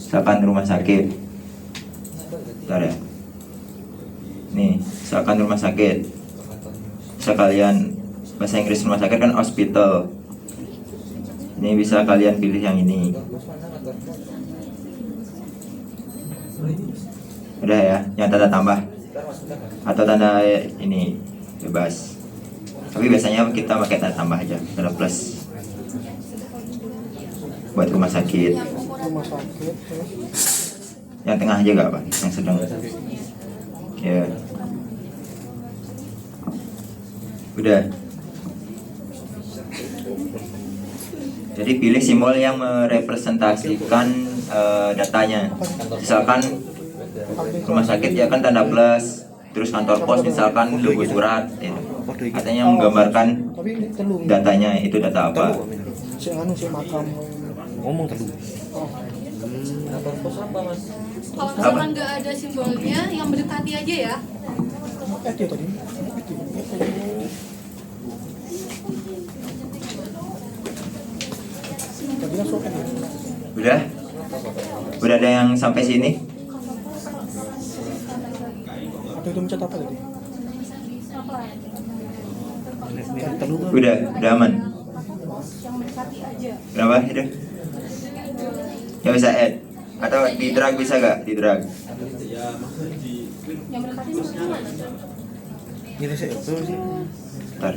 Misalkan rumah sakit. Bentar ya. Nih, misalkan rumah sakit. Bisa kalian, bahasa Inggris rumah sakit kan hospital. Ini bisa kalian pilih yang ini. Udah ya, yang tanda tambah atau tanda ini bebas. Tapi biasanya kita pakai tanda tambah aja, tanda plus. Buat rumah sakit. Yang tengah aja gak apa? Yang sedang. Ya. Udah. Jadi pilih simbol yang merepresentasikan datanya. Misalkan rumah sakit ya kan tanda plus, terus kantor pos misalkan logo surat, itu. Katanya menggambarkan datanya, itu data apa? Ngomong telu. Kantor pos apa mas? Kalau misalkan nggak ada simbolnya, yang mendekati aja ya. Udah? Udah ada yang sampai sini? Itu mencet apa tadi? Udah aman. Yang mendekati aja. Kenapa? Udah. Ya bisa add. Atau di drag bisa gak? Di drag. Yang mendekati maksudnya mana? Ini sih, betul sih. Bentar.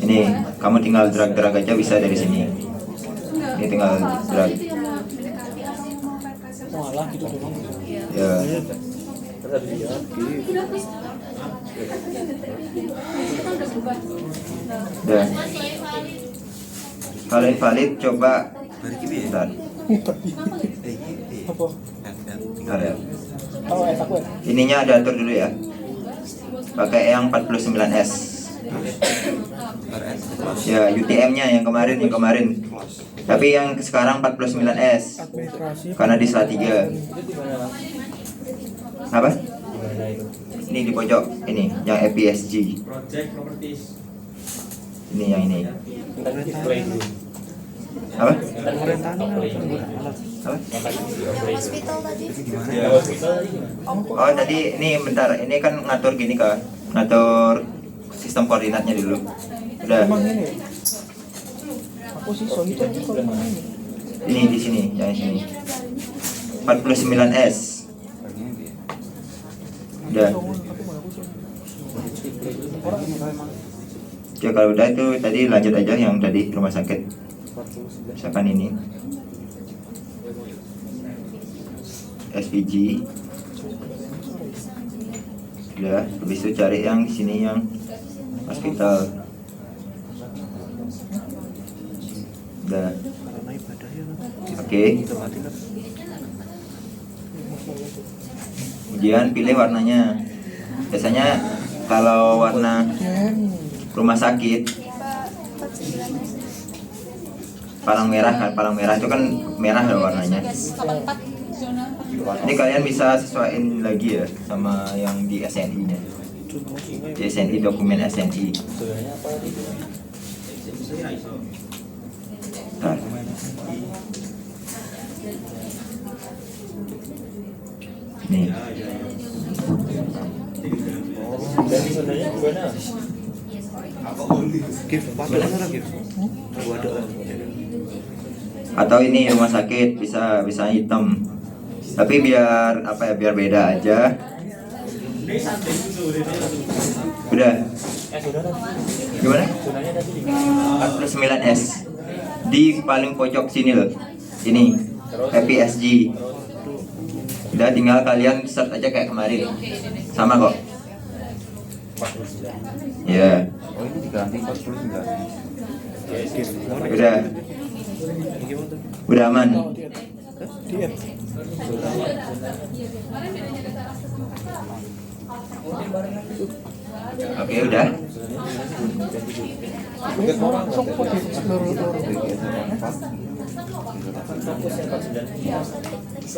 Ini kamu tinggal drag aja bisa dari sini. Ini tinggal drag. Malah gitu doang. Ya. Udah. Kalau invalid coba. Bentar. Apa? Bentar ya. Oh, aku ya. Ininya ada atur dulu ya. Pakai yang 49S. Ya, UTM-nya yang kemarin. Tapi yang sekarang 49S. Administrasi. Karena di Salatiga. Apa? Ini di pojok ini, yang EPSG. Ini yang ini. Apa? Apa? Hospital tadi. Oh tadi ini bentar, ini kan ngatur gini kak, ngatur sistem koordinatnya dulu. Udah. Emang ini. Aku sih so itu kalau emang ini. Ini di sini, yang sini. 49S. Udah. Ya kalau udah itu tadi lanjut aja yang tadi rumah sakit. Misalkan ini. SPG. Udah, habis itu cari yang di sini yang hospital. Udah. Oke. Kemudian pilih warnanya. Biasanya kalau warna rumah sakit palang merah kan, palang merah itu kan merah ya warnanya. Ini kalian bisa sesuaiin lagi ya sama yang di SNI-nya. Di SNI, dokumen SNI. Bentar. Nih. Dan sebenarnya gimana? Gift, padahal orang gift. Gua ada. Atau ini rumah sakit bisa hitam. Tapi biar apa ya, biar beda aja. Udah. Gimana? 49S. Di paling pojok sini loh. Ini EPSG. Udah tinggal kalian search aja kayak kemarin. Sama kok. Ya. Oh ini diganti 49. Udah. Udah aman. Dia. Oke, udah.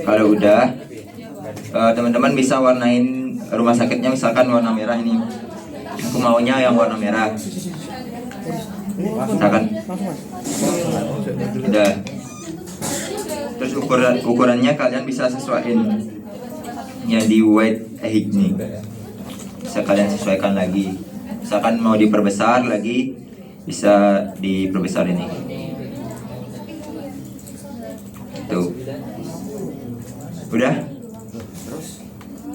Kalau udah, teman-teman bisa warnain rumah sakitnya misalkan warna merah ini, aku maunya yang warna merah, misalkan udah. Terus ukurannya kalian bisa sesuaiin yang di white height nih, bisa kalian sesuaikan lagi. Misalkan mau diperbesar lagi, bisa diperbesar ini. Tuh. Udah?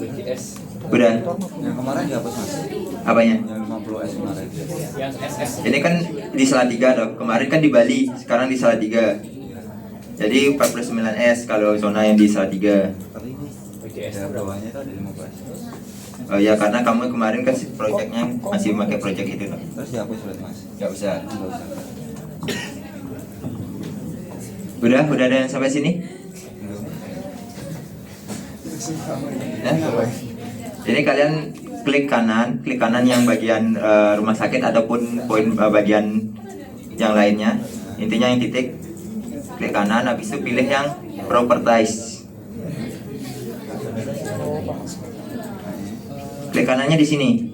BGS Udah. Yang kemarin dihapus mas. Apanya? Yang 50S kemarin. yang SS Ini kan di Salatiga dong. Kemarin kan di Bali, sekarang di Salatiga. Jadi 49S kalau zona yang di Salatiga. Tapi ini BGS daerah bawahnya itu ada 50S. Oh ya, karena kamu kemarin kan proyeknya masih pakai proyek itu dong. Terus dihapus berarti mas. Gak usah. Enggak usah. Udah ada yang sampai sini? Ya? Jadi kalian klik kanan yang bagian rumah sakit ataupun poin bagian yang lainnya. Intinya yang titik, klik kanan, habis itu pilih yang properties. Klik kanannya di sini.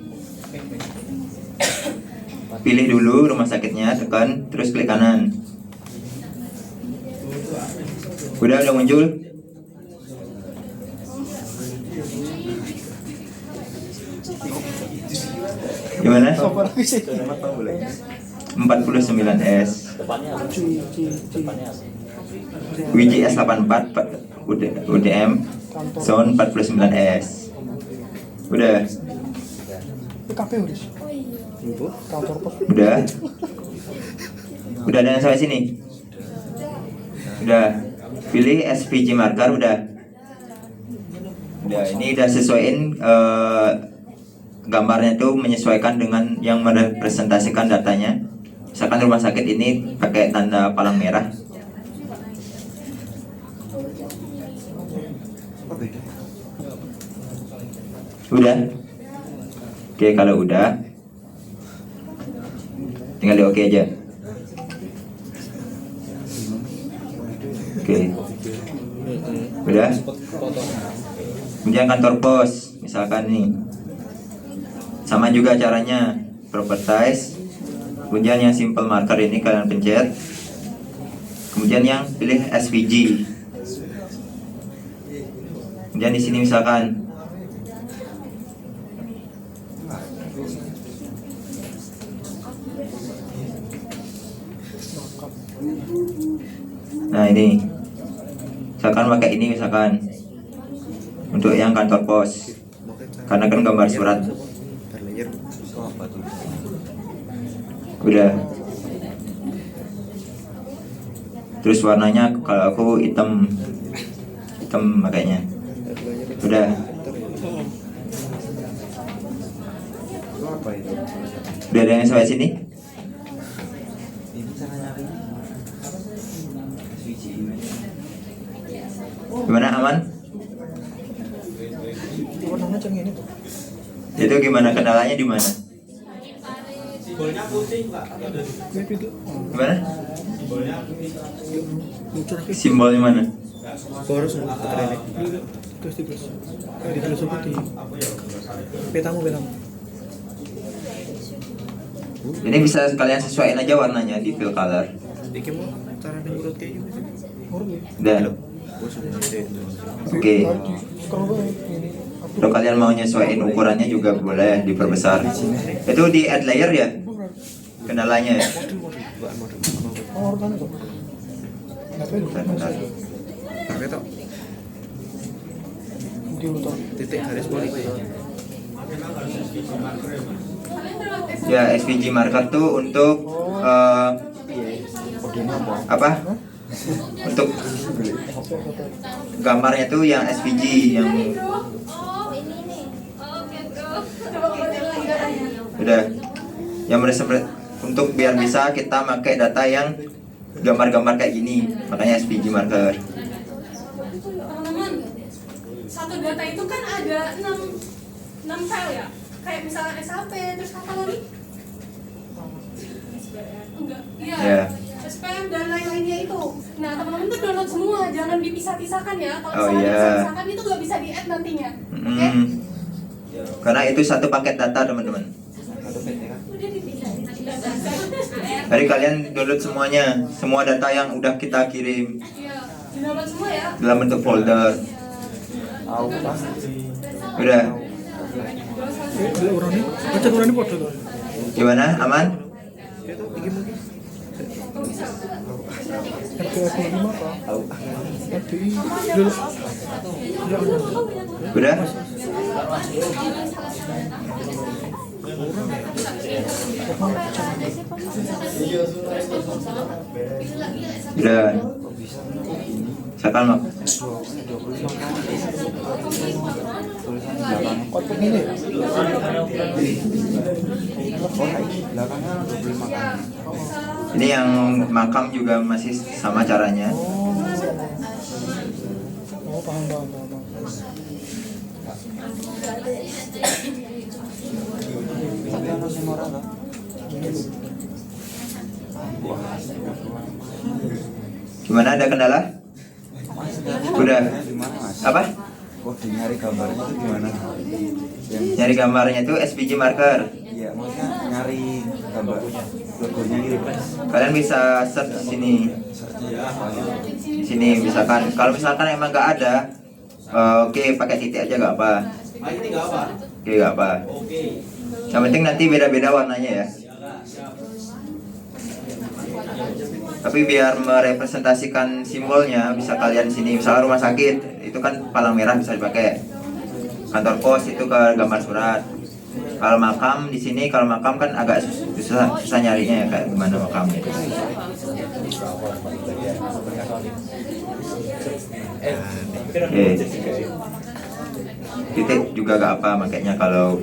Pilih dulu rumah sakitnya, tekan, terus klik kanan. Udah muncul. Gimana? 49S. depannya apa? Depannya apa? WJS 84 UDM Zone 49S. Udah. PKP udah. Kantor pos. Udah. Udah ada yang sampai sini? Udah. Pilih SVG marker udah. Udah, ini udah sesuaiin gambarnya itu menyesuaikan dengan yang merepresentasikan datanya. Misalkan rumah sakit ini pakai tanda palang merah. Apa beda? Udah. Oke, kalau udah tinggal di oke aja. Oke. Udah. Kemudian kantor pos, misalkan nih. Sama juga caranya, properties. Kemudian yang simple marker ini kalian pencet. Kemudian yang pilih SVG. Kemudian di sini misalkan nah ini misalkan pakai ini misalkan untuk yang kantor pos karena kan gambar surat. Itu apa tuh? Udah. Terus warnanya kalau aku hitam makanya. Udah. Itu apa itu? Udah ada yang sampai sini? Ini cara nyarinya. Switch ini. Gimana, aman? Warnanya cengeng ini tuh. Itu gimana, kendalanya di mana? Mirip itu. Gimana? Lucu lagi. Simbolnya mana? Boros tekan ini. Terus tipis. Kayak di filosofi di petamu. Ini bisa kalian sesuaiin aja warnanya di fill color. Iki mau cara ngurut kayak gitu. Ngurut ya. Udah. Oke. Kalau ini Kalau kalian mau nyesuaiin ukurannya juga boleh diperbesar. Itu di add layer ya? Kendalanya ya? orang kan tuh. Bentar, bentar. Pakai tok. Di motor. Titik garis polisi. Ya, SVG marker tuh untuk apa? Untuk gambarnya tuh yang SVG yang Oh, ini nih. Oke, bro. Coba kembali lagi. udah yang untuk biar bisa kita pakai data yang gambar-gambar kayak gini, makanya SVG marker. Teman-teman, satu data itu kan ada 6 file ya? Kayak misalnya SAP, terus apa lagi? Enggak, iya. Ya. SPM dan lain-lainnya itu. Nah, teman-teman tuh download semua, jangan dipisah-pisahkan ya. Kalau Oh, misalnya iya. dipisah-pisahkan itu nggak bisa di-add nantinya. Oke? Hmm. Karena itu satu paket data teman-teman. Satu PT kan? Jadi kalian download semuanya, semua data yang udah kita kirim Iya, di-download semua ya. dalam bentuk folder. Tahu pasti. Udah, Bila orang ini, baca orang ini foto tuh. gimana? Aman? Itu iki mungkin. RT 25 apa? RTI dulu. Ya ada. Udah? Udah. Misalkan mak. 25 kali. Tulisannya belakangnya. Kok begini? Belakangnya 25 kali. Ini yang makam juga masih sama caranya. Oh, paham. Tapi anak semua orang kan? Gimana, ada kendala? Udah. Gimana mas? Apa? Kok nyari gambarnya itu gimana? Yang Nyari gambarnya itu SVG marker. iya, maksudnya nyari gambar logonya gitu. Kalian bisa search di sini. Searchnya apa gitu? Di sini misalkan. Kalau misalkan emang nggak ada, oke pakai titik aja nggak apa. Oke nggak apa. Yang penting nanti beda-beda warnanya ya. Tapi biar merepresentasikan simbolnya, bisa kalian sini, misalnya rumah sakit itu kan palang merah bisa dipakai. Kantor pos itu ke gambar surat. Kalau makam di sini, kalau makam kan agak susah nyarinya ya, kayak gimana makamnya. Oke. Titik juga gak apa, makanya kalau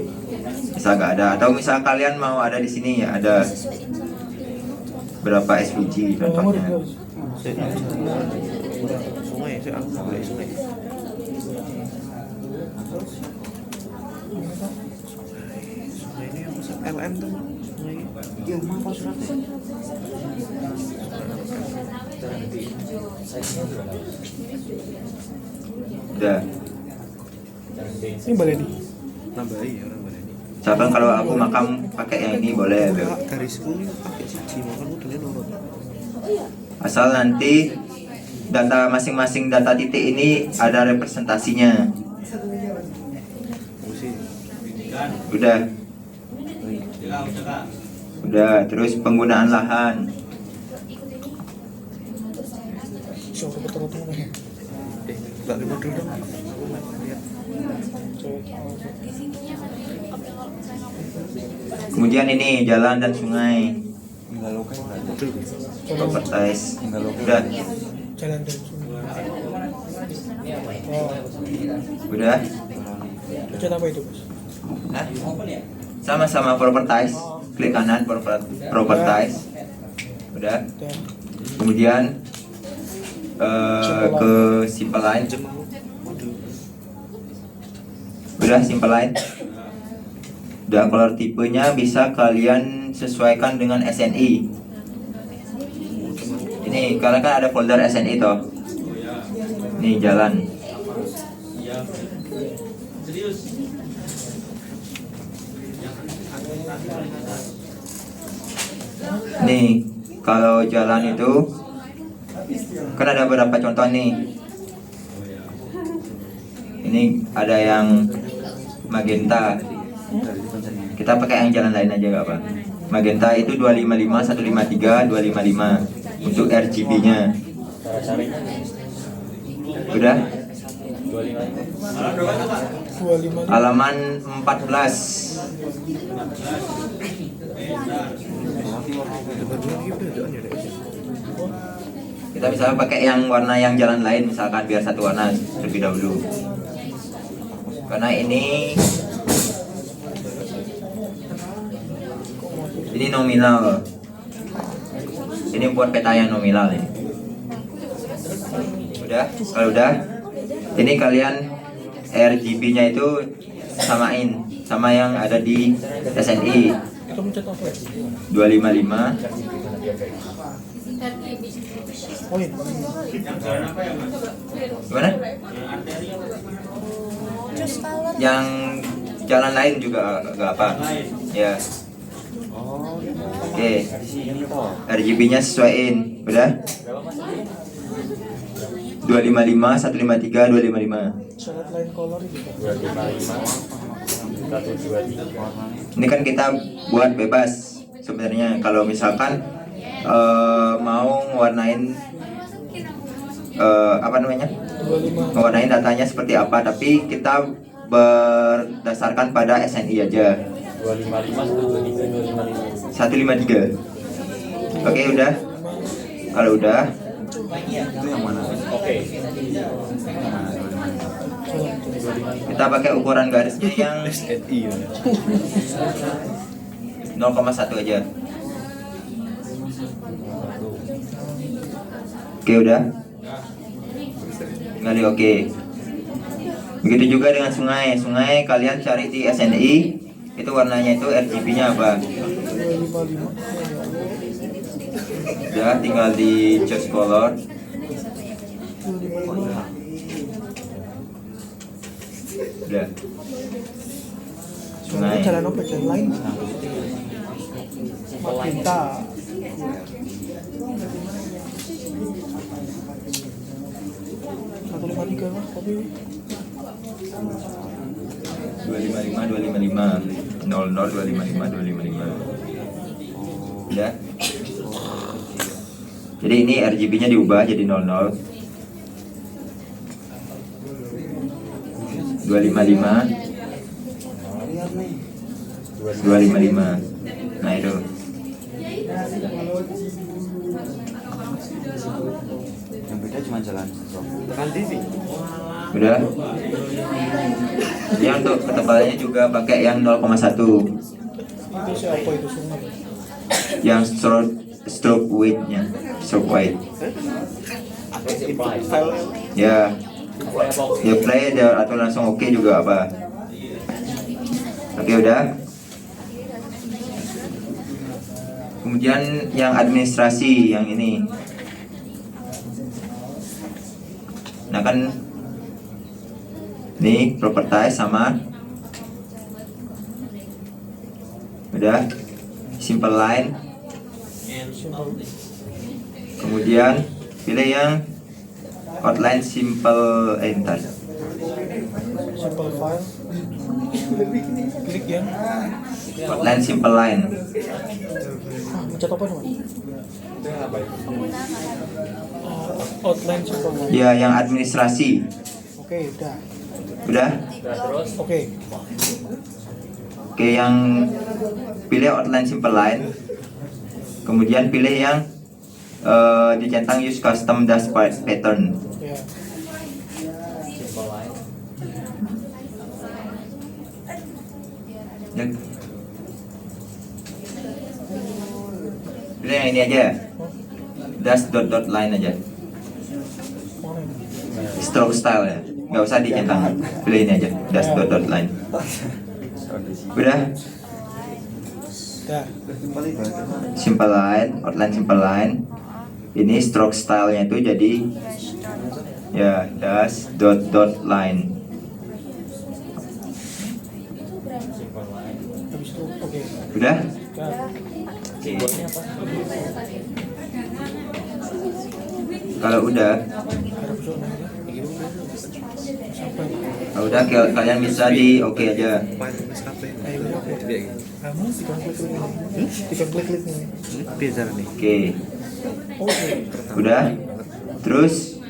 misal gak ada, atau misal kalian mau ada di sini ya ada berapa SVG contohnya. Sungai, saya anggap sungai. Sungai ini apa sih? LM tuh. Sungai ini. Iya, apa suratnya? Udah. Ini baleni. Nambahi ya orang baleni. Misalkan kalau aku makam pakai yang ini boleh. Garisku ini pakai siji, makanya modelnya nurut. Asal nanti data masing-masing data titik ini ada representasinya. Udah. Udah, terus penggunaan lahan. Suara betul-betul ya. Enggak di model dong. Aku lihat. Kemudian ini jalan dan sungai. Enggak lokal kan? Properties. Enggak lokal. Udah. Jalan dan sungai. Oh, Udah. cat apa itu, Bos? Nah, sama-sama properties. Klik kanan properties. Udah. Dan Kemudian ke simple line. Udah simple line. Udah, color tipenya bisa kalian sesuaikan dengan SNI. Ini karena kan ada folder SNI toh. Nih jalan. Nih kalau jalan itu kan ada beberapa contoh nih. Ini ada yang magenta. Kita pakai yang jalan lain aja gak apa. Magenta itu 255, 153, 255 untuk RGB-nya. Udah? 25 Halaman 14. Kita bisa pakai yang warna yang jalan lain, misalkan biar satu warna terlebih dahulu. Karena ini nominal. Ini buat peta yang nominal ini. Udah? Kalau udah, ini kalian RGB-nya itu samain sama yang ada di SNI. Kamu cat apa? 255. Oh ini. Gimana? Yang jalan lain juga agak apa ya. Oh, Oke, di sini toh. RGB-nya sesuaiin, udah? 255, 153, 255. Syarat lain color itu. 255 123. Ini kan kita buat bebas sebenarnya. Kalau misalkan mau warnain apa namanya? 25. Mewarnai datanya seperti apa, tapi kita berdasarkan pada SNI aja. 255 123 255. 153. Oke, udah. Kalau udah, Itu yang mana? Oke. kita pakai ukuran garisnya yang SNI. 0,1 aja. Oke, udah. Kali oke. Begitu juga dengan sungai. Sungai kalian cari di SNI, itu warnanya itu RGB-nya apa? 255. Udah, tinggal di choose color. Udah. Sungai. Jalan apa? Jalan lain. Magenta. Satu lima tiga mas, tapi 255 255 00 255 255. Udah. Jadi ini RGB-nya diubah jadi 00 255 255. Nah itu. Yang beda cuma jalan. Tekan TV. Udah. Yang untuk ketebalannya juga pakai yang 0,1. itu siapa itu sungai? Yang stroke weight-nya. Stroke weight. File. Ya. Apply apa? Ya play aja atau langsung oke juga apa. Oke, udah. Kemudian yang administrasi yang ini. Nah kan ini properties sama. Udah. Simple line. Kemudian pilih yang outline simple ntar. Simple file. Klik yang Outline simple line. mencet apa nih mas? Outline simple line. Ya, yang administrasi. Oke, udah. Udah. Terus Oke. Oke, yang pilih outline simple line. Kemudian pilih yang dicentang use custom dash pattern. Ya. simple line. Ya. Pilih yang ini aja. Dash dot line aja. Mana ini? Stroke style ya. Nggak usah dicentang. Pilih ini aja. Dash dot line. Udah. Dah. Simple line, outline simple line. Ini stroke stylenya itu jadi ya dash dot line. Simple line. Habis itu oke. Udah? Dah. Keyboardnya apa? Kalau udah, Ada besok nanti. Sampai. kalau udah kalian bisa di oke aja. Ayo oke. Kamu tiga klik ini. Tiga klik ini. Biasa nih. Oke, Oke. udah. Terus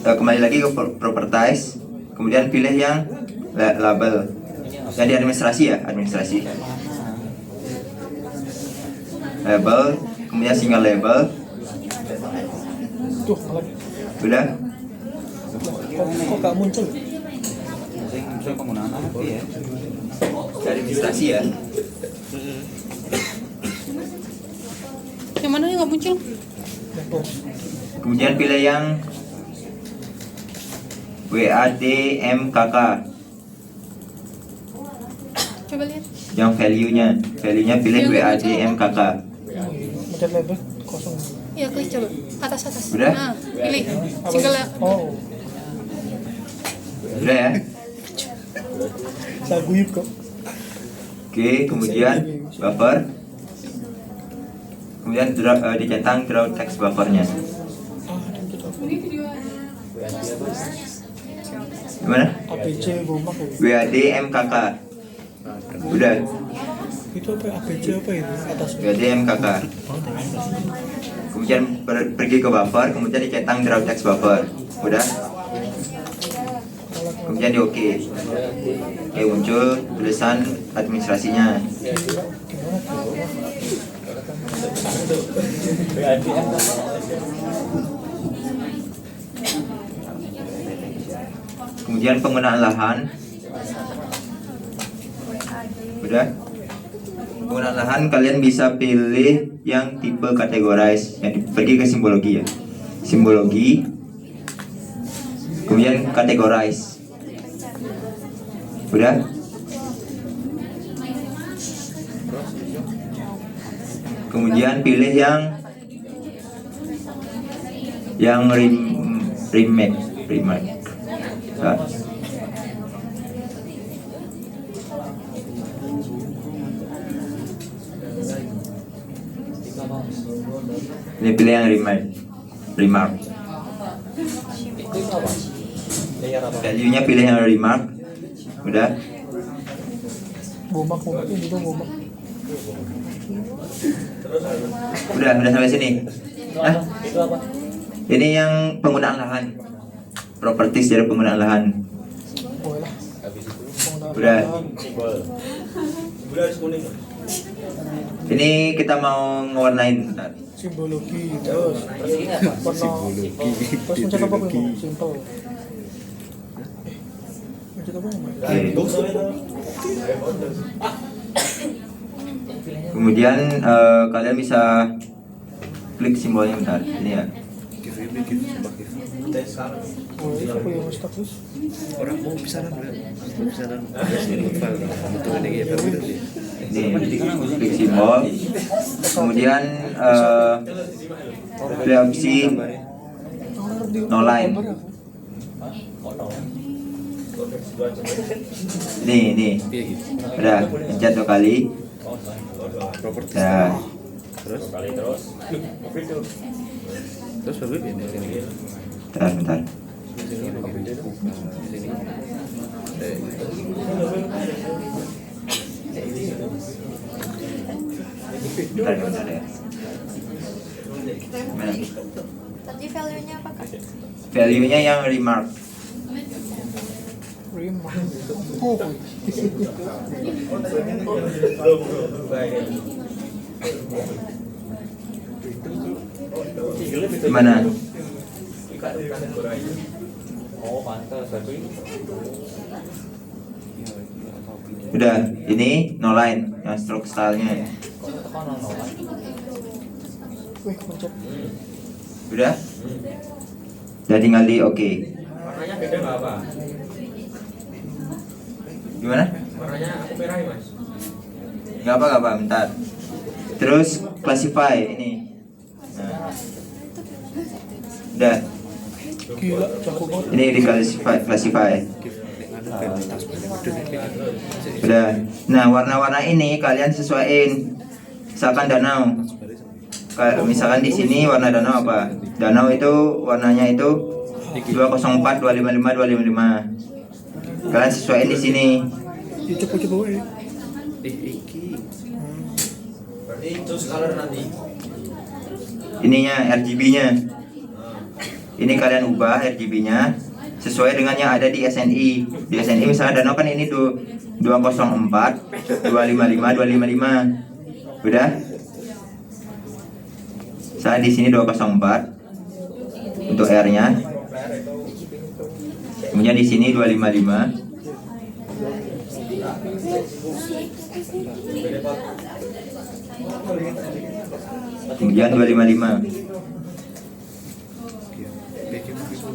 kembali lagi ke properties. Kemudian pilih yang label. Yang di administrasi ya, administrasi. Label, kemudian single label. Tuh, lagi. Udah. Kok gak muncul? Sing bisa penggunaan apa ya? Di administrasi ya. Yang mana yang nggak muncul? Oh, Kemudian pilih yang WADMKK. Coba lihat. Yang value-nya pilih Yang WADMKK. mencet label kosong. Iya, klik coba. Atas. Udah? Nah, pilih. Apa Single itu? Oh, Udah ya. Saya guyup kok. Oke, kemudian buffer. Kemudian dicentang draw text buffernya. Ini video Gimana? ABC bomak ya. WAD MKK. Udah. Itu apa? ABC apa itu? Atas. WAD MKK. Kemudian pergi ke buffer, kemudian dicentang draw text buffer. Udah. Kemudian di oke. Oke, muncul tulisan administrasinya. Kemudian penggunaan lahan. Udah. Penggunaan lahan kalian bisa pilih yang tipe categorize, yang pergi ke simbologi ya. Simbologi. Kemudian categorize. Udah. Kemudian pilih yang remake. Nah. Ini pilih yang remark. Value-nya pilih yang remark. Udah. Bomak ini juga bomak. Udah sampai sini. Hah? Itu apa? Ini yang penggunaan lahan. Properties dari penggunaan lahan. Boleh lah. Udah. Simbol. Ini kita mau ngewarnain bentar. Simbologi terus. Terus ini apa? Warna. Terus mencet apa itu? Simple. Mencet apa yang Oke. Kemudian kalian bisa klik simbolnya bentar. Ini ya. Oh, itu apa yang status? Orang mau pisaran file butuh ini ya Ini klik simbol. Kemudian pilih opsi no line. Nih. Udah, pencet 2 kali. properti Ya. terus Terus baru ini sini Bentar. Bentar ya. Mana? Tadi value-nya apa kak? Value-nya yang remark. Remark. Oh, Gimana? oh pantas tapi Udah, ini no line yang stroke stylenya. tekan nol. wih, mencet. Udah? Udah tinggal di oke. Warnanya beda nggak apa? Gimana? Warnanya aku merah ya mas. Gak apa, bentar. Terus classify ini. Nah. Udah, Gila, jago banget. ini di classify. Udah. Nah, warna-warna ini kalian sesuaiin. Misalkan danau. Misalkan di sini warna danau apa? Danau itu warnanya itu 204, 255, 255. Kalian sesuaiin di sini. Ya, coba weh. Berarti choose color nanti. Ininya RGB-nya. Ini kalian ubah RGB-nya sesuai dengan yang ada di SNI. Di SNI misalnya danau kan ini 204, 255, 255. Udah? Saya di sini 204 untuk R-nya. Kemudian di sini 255. Kemudian 255.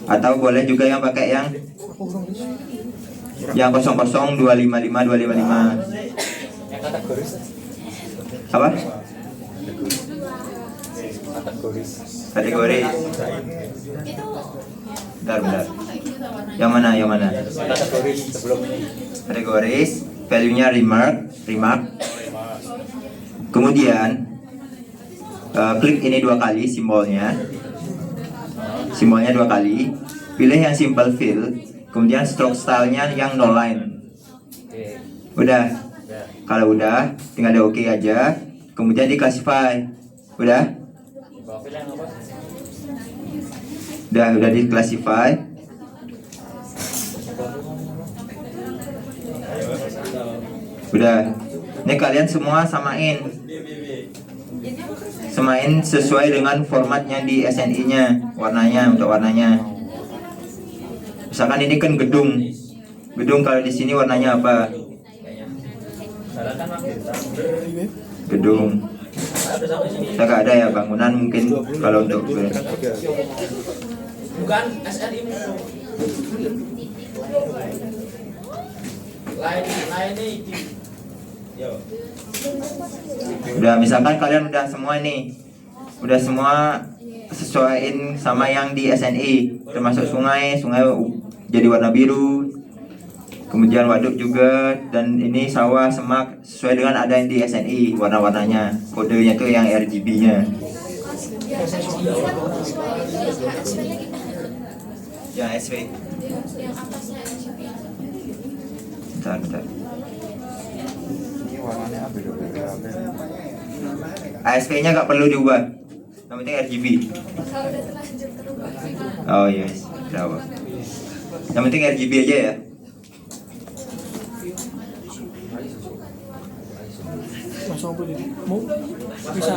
Atau boleh juga yang pakai yang Aku kurang 00 255 255. Yang kategoris. Apa? Kategoris. Kategori. itu Bentar. kayak gitu warnanya. Yang mana? Kategori sebelum ini. Kategoris, value-nya remark. Kemudian klik ini 2 kali simbolnya 2 kali. Pilih yang simple fill. Kemudian stroke style-nya yang no line. Oke. Udah. Ya. Kalau udah, tinggal di oke aja. Kemudian di classify. Udah Profil yang apa? udah di classify. Udah. Ini kalian semua samain sesuai dengan formatnya di SNI-nya, untuk warnanya. Misalkan ini kan gedung. Kalau di sini warnanya apa? Gedung. Kita nggak ada ya bangunan mungkin kalau untuk Bukan SNI musuh. Lain ini. Yo. udah, misalkan kalian udah semua nih, sesuaiin sama yang di SNI, termasuk sungai jadi warna biru, kemudian waduk juga, dan ini sawah semak sesuai dengan ada yang di SNI warna-warnanya, kodenya tuh yang RGB-nya. Ya SV. Yang atasnya RGB. Bentar. Ini warnanya apa? ASP-nya nggak perlu diubah, yang penting RGB. Kalau udah terlanjur terubah. Oh yes, berapa? Yang penting RGB aja ya. Langsung apa jadi? Mau? Bisa.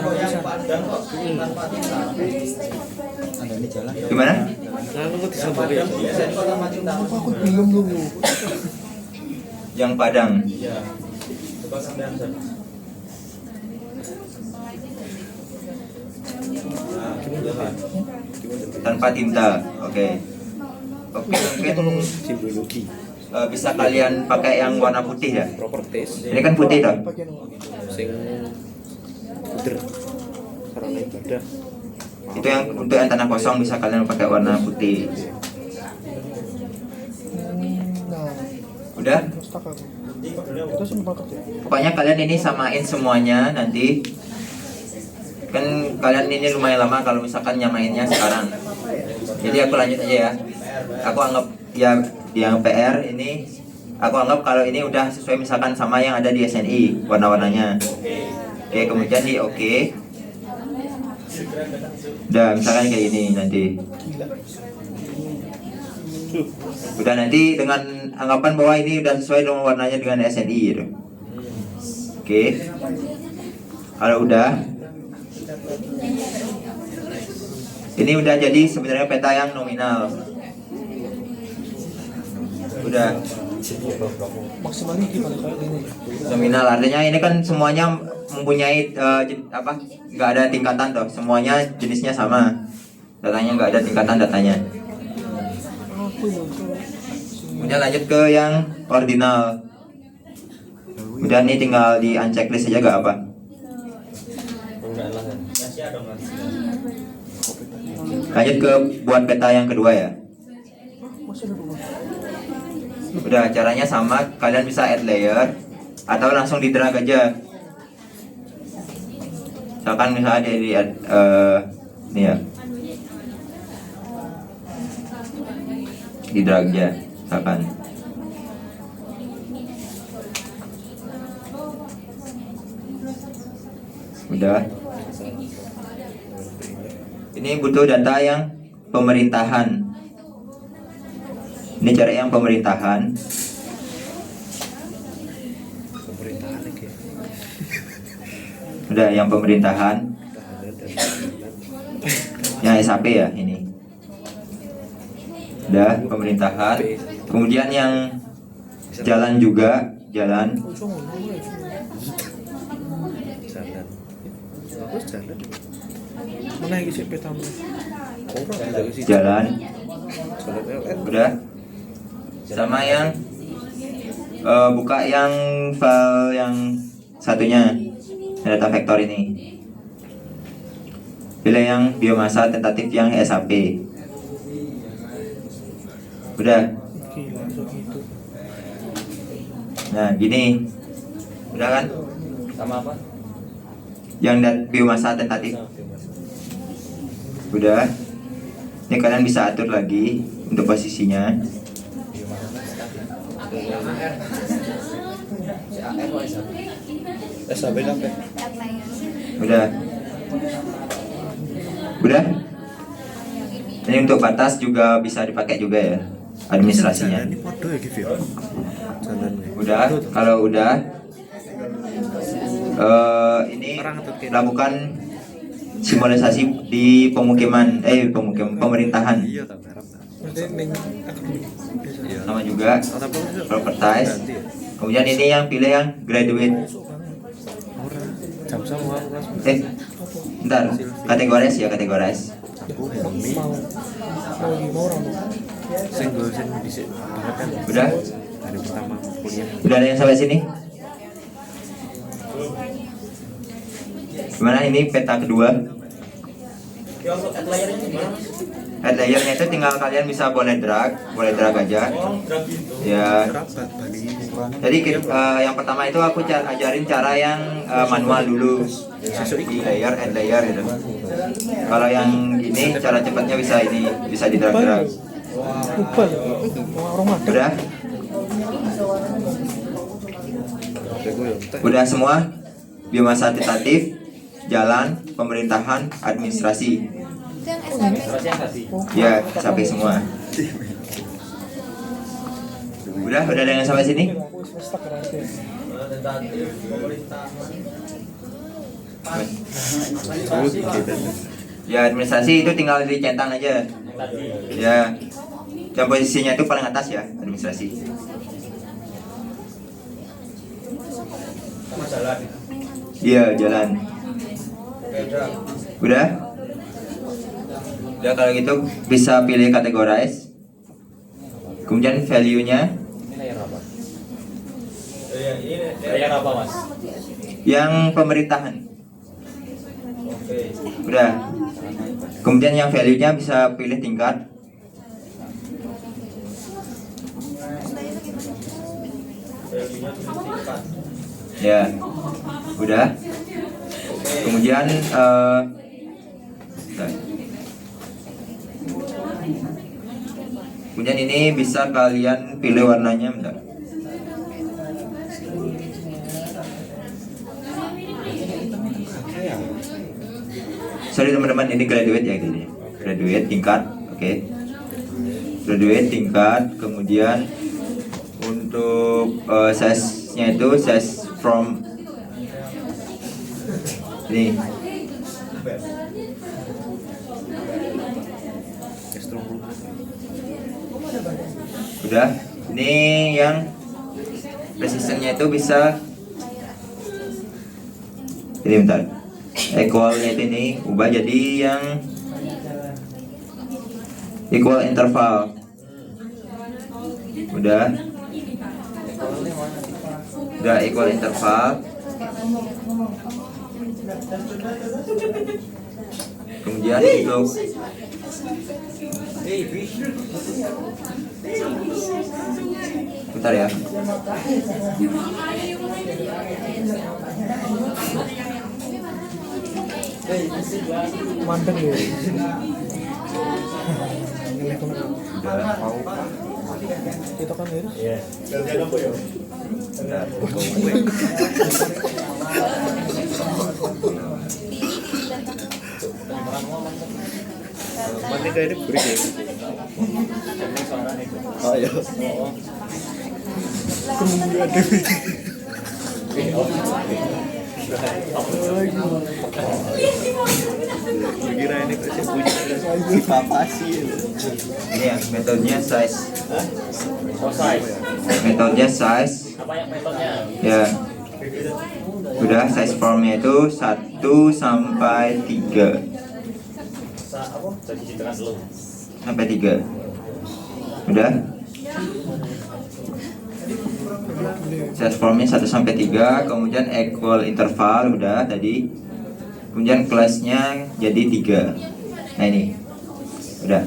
Ada ini jalan. Gimana? Nah, lu ngerti sama ya? Apa Aku bingung dulu. Yang Padang. Iya. Coba sampean San. Nah, jalan. Tanpa tinta. Oke, mungkin Simbologi. bisa kalian pakai yang warna putih ya. Properties. Ini kan putih toh. Bagian sing puter. Sarana ibadah. Itu yang untuk yang tanah kosong bisa kalian pakai warna putih. Nah, Udah? stuck aku. Itu semua kerja. Pokoknya kalian ini samain semuanya nanti. Kan kalian ini lumayan lama kalau misalkan nyamainnya sekarang. Jadi aku lanjut aja ya. Aku anggap ya yang PR ini, aku anggap kalau ini udah sesuai misalkan sama yang ada di SNI warna-warnanya. Oke, kemudian di oke. Udah, misalkan kayak ini nanti. Udah, nanti dengan anggapan bahwa ini udah sesuai dengan warnanya dengan SNI gitu. Oke. Kalau udah, ini udah jadi sebenarnya peta yang nominal. Udah Maksimalnya gimana kayak ini? nominal, artinya ini kan semuanya mempunyai nggak ada tingkatan toh, semuanya jenisnya sama, datanya nggak ada tingkatan datanya. Aku mau Kemudian lanjut ke yang ordinal. Udah, nih tinggal di unchecklist aja gak apa. Penggunaan lahan. Lanjut ke buat peta yang kedua ya. masih ada rumah. Udah, caranya sama, kalian bisa add layer atau langsung di drag aja. Misalkan misalnya di add, nih ya, di drag aja misalkan. Udah. Ini butuh data yang pemerintahan. Ini cari yang pemerintahan. Pemerintahan lagi. Udah, yang pemerintahan. Yang SAP ya ini. Udah, pemerintahan. Kemudian yang jalan juga, jalan. Jalan. Terus jalan. Mana yang isi peta mana? Orang tidak isi Jalan. Jalan LN. Udah. Sama yang buka yang file yang satunya, data vektor ini. Pilih yang biomasa tentatif yang SAP. Udah. Nah gini, udah kan? Sama apa? Yang biomasa tentatif udah. Ini kalian bisa atur lagi untuk posisinya. SAB sampai. Udah. Udah. Ini untuk batas juga bisa dipakai juga ya, administrasinya. Ini podo ya gitu ya. Jalan ya. Udah. Kalau udah, ini lakukan simbolisasi di pemukiman, pemerintahan. Iya tak harap. Maksudnya ning akademik. Iya. Sama juga properties. Kemudian ini yang pilih yang graduate. Ora. Jam sama kelas. Bentar, kategoris ya, kategoris. Aku helmi. Mau orang. Single sen dhisik banget kan. Udah? Hari pertama kuliah. Udah ada yang sampai sini? Gimana ini peta kedua? Ya, untuk add layer-nya gimana? Add layernya itu tinggal kalian bisa boleh drag aja. Oh, drag gitu. Ya. Rapat Bali. Jadi yang pertama itu aku ajarin cara yang manual dulu. Di layer, add layer gitu. Kalau yang ini cara cepatnya bisa di drag. Lupa orang makan. Udah semua? Biomasa tentatif, jalan, pemerintahan, administrasi. Itu yang SAB. Terus yang kasih. Ya, sampai semua. Udah ada yang sampai sini? Aku stuck berarti. Tentatif, pemerintahan. Ya, administrasi itu tinggal dicentang aja. Yang tadi. Ya, dan posisinya itu paling atas ya, administrasi. Sama jalan. Iya, jalan. Oke, drag. Udah? Udah kalau gitu bisa pilih categorize. Kemudian value-nya Ini layer apa? Ini Layer apa mas? yang pemerintahan. Oke. Udah. Kemudian yang value-nya bisa pilih tingkat. Value-nya tingkat. Ya. Udah. Kemudian bentar. Kemudian ini bisa kalian pilih warnanya, bentar. Sorry teman-teman, ini graduate ya gini. Graduate tingkat, oke. Graduate tingkat, kemudian untuk size-nya itu size from ini. Udah, ini yang precisionnya itu bisa ini bentar. Equalnya itu ini ubah jadi yang equal interval. Udah equal interval. Kemudian untuk bentar ya. Mandeng ya. Kita kan ya. Iya. Mati kayak ini break ya. Ini suara nih. Oh iya. Kemudian ada. Kira ini pasti punya apa sih? Ini ya metodenya size. Oh size. Metodenya size. Apa yang metodenya? Ya. Udah size formnya itu 1 sampai 3. Apa? Jadi tengah dulu. Sampai 3. Udah. Size formnya 1 sampai 3, kemudian equal interval udah tadi. Kemudian kelasnya jadi 3. Nah ini. Udah.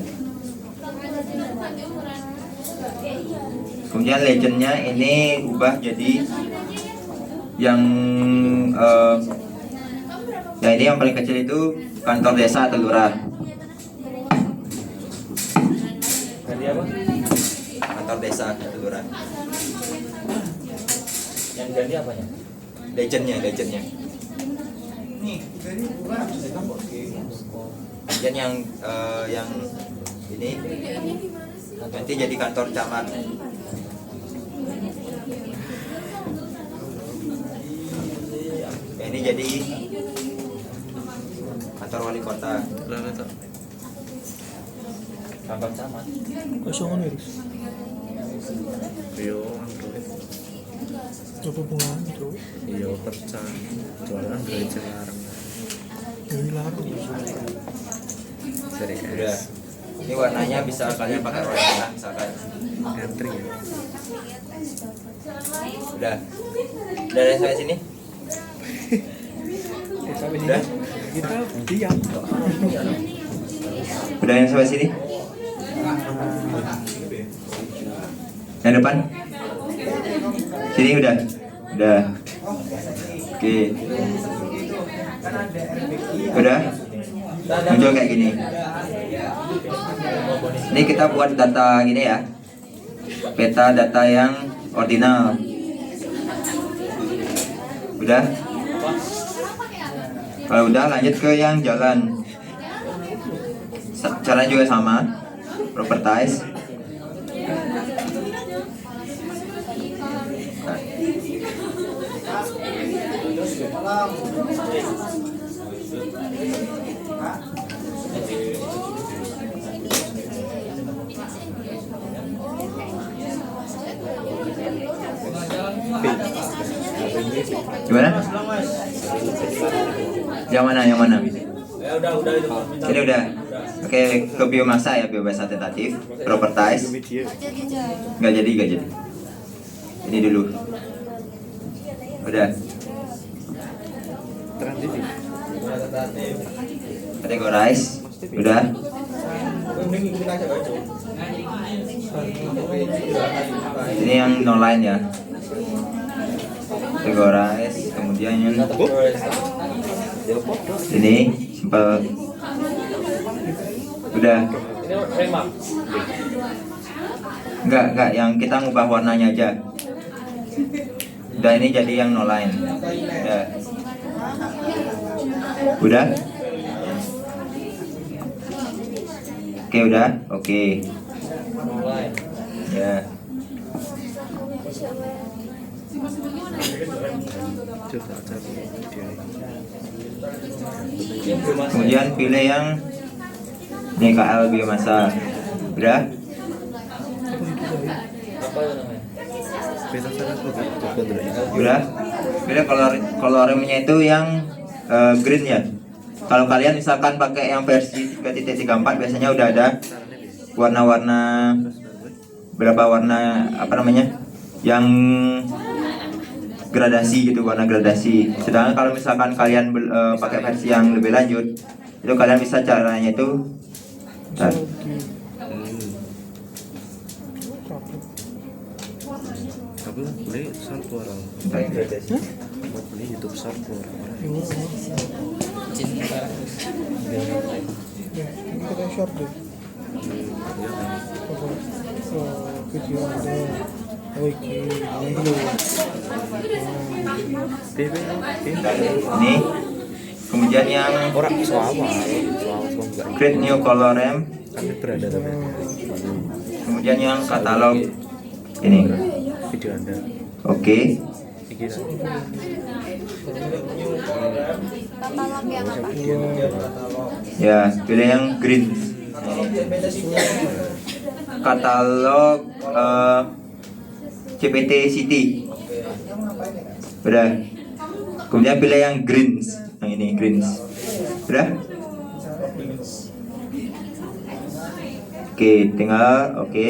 Kemudian legendnya ini ubah jadi yang ya ini yang paling kecil itu kantor desa atau lurah. Ganti apa? Kantor desa atau lurah. Yang ganti apanya? Legendnya. Kemudian yang ini nanti jadi kantor camat. Ya, ini jadi kantor wali kota. Kantor camat. Kosong kan virus. Yo Android, Apa bunga itu? yo pecah, jualan Android sekarang Ini larang. dari Udah. S Ini warnanya bisa kalian pakai warna misalkan. entry ya. Udah. Udah ada sampai sini? Sampai sini. Udah. Kita diam. Udah yang sampai sini? Yang depan? Sini udah? Udah. Oke. Udah? Muncul kayak gini. Ini kita buat data gini ya. Peta data yang ordinal. Udah? Kalau udah lanjut ke yang jalan. Caranya juga sama. Properties. Gimana? Yang mana? Ya udah itu. Ini udah. Oke, ke biomasa ya, biomasa tentatif, properties. Nggak jadi. Ini dulu. Udah. Transitif. Categorize. Udah. Ini yang no line ya. Categorize. Kemudian yang ini simple. Udah. Ini remark. Enggak, yang kita ngubah warnanya aja. Udah, ini jadi yang no line. Udah. Oke, udah. Oke. Mulai. Ya. Coba cari video. Kemudian pilih yang NKL biomasa. Udah. Apa itu namanya? Peta sana kok gitu Udah. Pilih kolornya itu yang green ya. Kalau kalian misalkan pakai yang versi 3.34 biasanya udah ada warna-warna berapa warna apa namanya? Yang gradasi gitu, warna gradasi. Sedangkan kalau misalkan kalian pakai versi yang lebih lanjut, itu kalian bisa caranya itu bentar. Aku beli satu orang. Bentar. Mau beli YouTube satu orang. Ya, ini kita short deh. Iya kan. Video ada. Oh iki, yang dulu. TV. Ini kemudian yang Orang soal kok enggak create new color ramp, kan berada tapi kemudian yang katalog ini. video Anda. Oke. Iki kan. Katalog yang apa? Ya, pilih yang green. Katalog CPT City. Udah. Kemudian pilih yang greens. Yang ini greens. Udah? Oke, tinggal oke.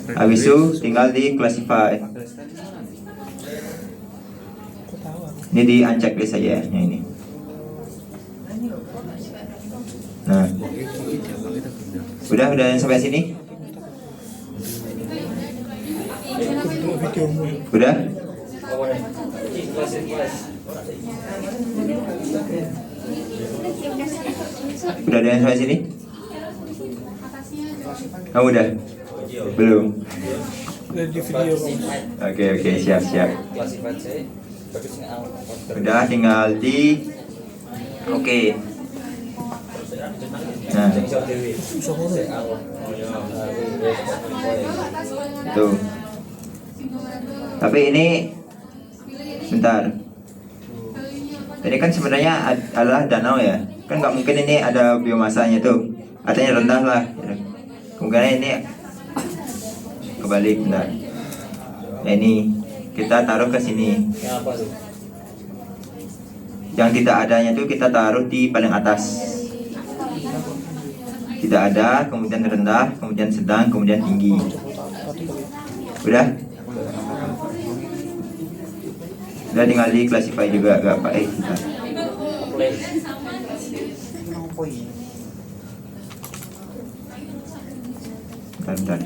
Habis itu tinggal di classify. Ini di unchecklist saja ya, yang ini. Nah, udah sampai sini. Untuk videomu. Udah? Apa nih? Classified. Udah ada yang sampai sini? Kamu udah? Belum? Udah di video Mas. Oke, siap. Classified saya. Bagus nggak out. Udah tinggal di oke. Nah, Bisa ngono. tuh. Tapi ini bentar. Ini kan sebenarnya adalah danau ya. Kan nggak mungkin ini ada biomasanya tuh. Artinya rendah lah. Kemungkinan ini kebalik bentar. Nah, ini kita taruh ke sini. Yang apa tuh? Yang tidak adanya tuh kita taruh di paling atas. Tidak ada, kemudian rendah, kemudian sedang, kemudian tinggi. Udah? Udah tinggal di classify juga gak apa bentar. Play. Bentar.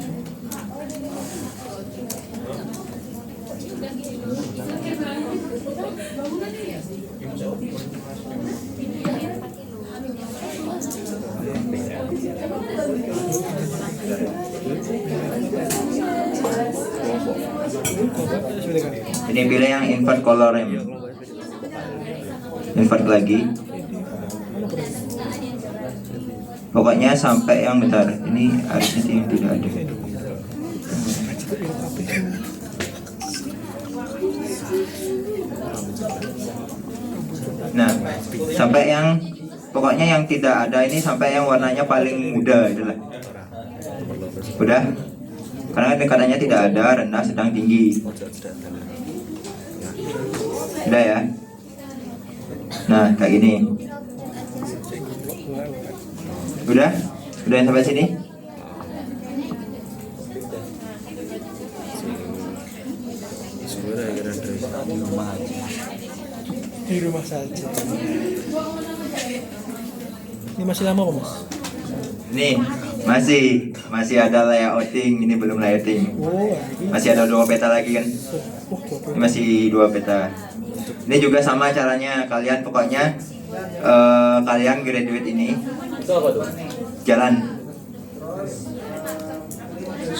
Ini pilih yang invert color ya. Invert lagi. Pokoknya sampai yang bentar. Ini harusnya yang tidak ada. Nah, sampai yang pokoknya yang tidak ada ini sampai yang warnanya paling muda itulah. Udah? Karena katanya tidak ada, rendah, sedang, tinggi. Udah ya? Nah, kayak gini. Udah? Udah yang sampai sini? Di rumah saja. Ini masih lama kok Mas? Nih, masih ada layouting, ini belum layouting. Oh, Masih ada 2 peta lagi kan? Ini masih 2 peta. Ini juga sama caranya, kalian pokoknya kalian graduate ini Itu apa tuh? jalan.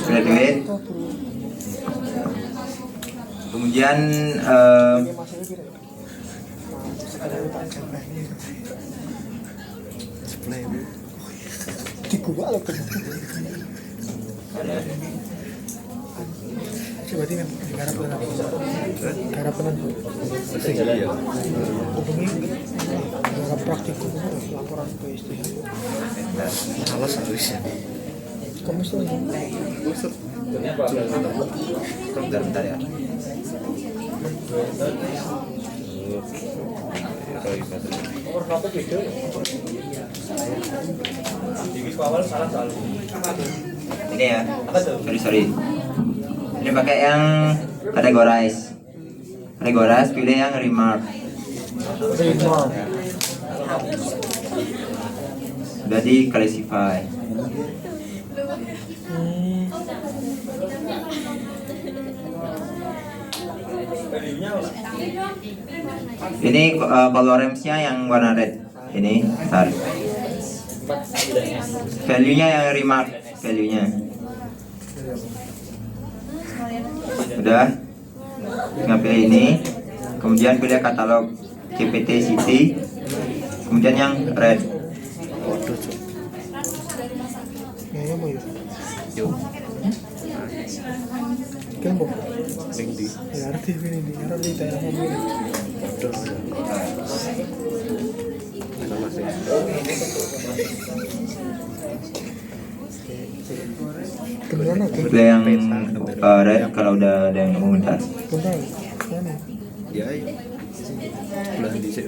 Graduate. Kemudian di gua loh. Coba di garap apa? Garap penan. Hubungi garap praktikum laporan ke istri. Salah harusnya. Kamu sih? Ini apa? bentar ya. Nomor berapa video? Di awal salah selalu. Ini ya. Apa tuh? Sorry. Ini pakai yang categorize. Categorize, pilih yang remark. Udah di classify. Ini color ramps-nya yang warna red. Ini, bentar. Value-nya yang remark, value-nya. Udah. Tinggal pilih ini. Kemudian pilih katalog GPT City. Kemudian yang red. Waduh, Cuk. Ya mau ya. Yo. Kan mau. Sing di. Ya arti ini di arah di daerah mobil. Waduh. Salah sih. Beneran oke. Pilih yang red kalau udah ada yang nemu bentar. Beneran. Mana? Ya. Belah dhisik.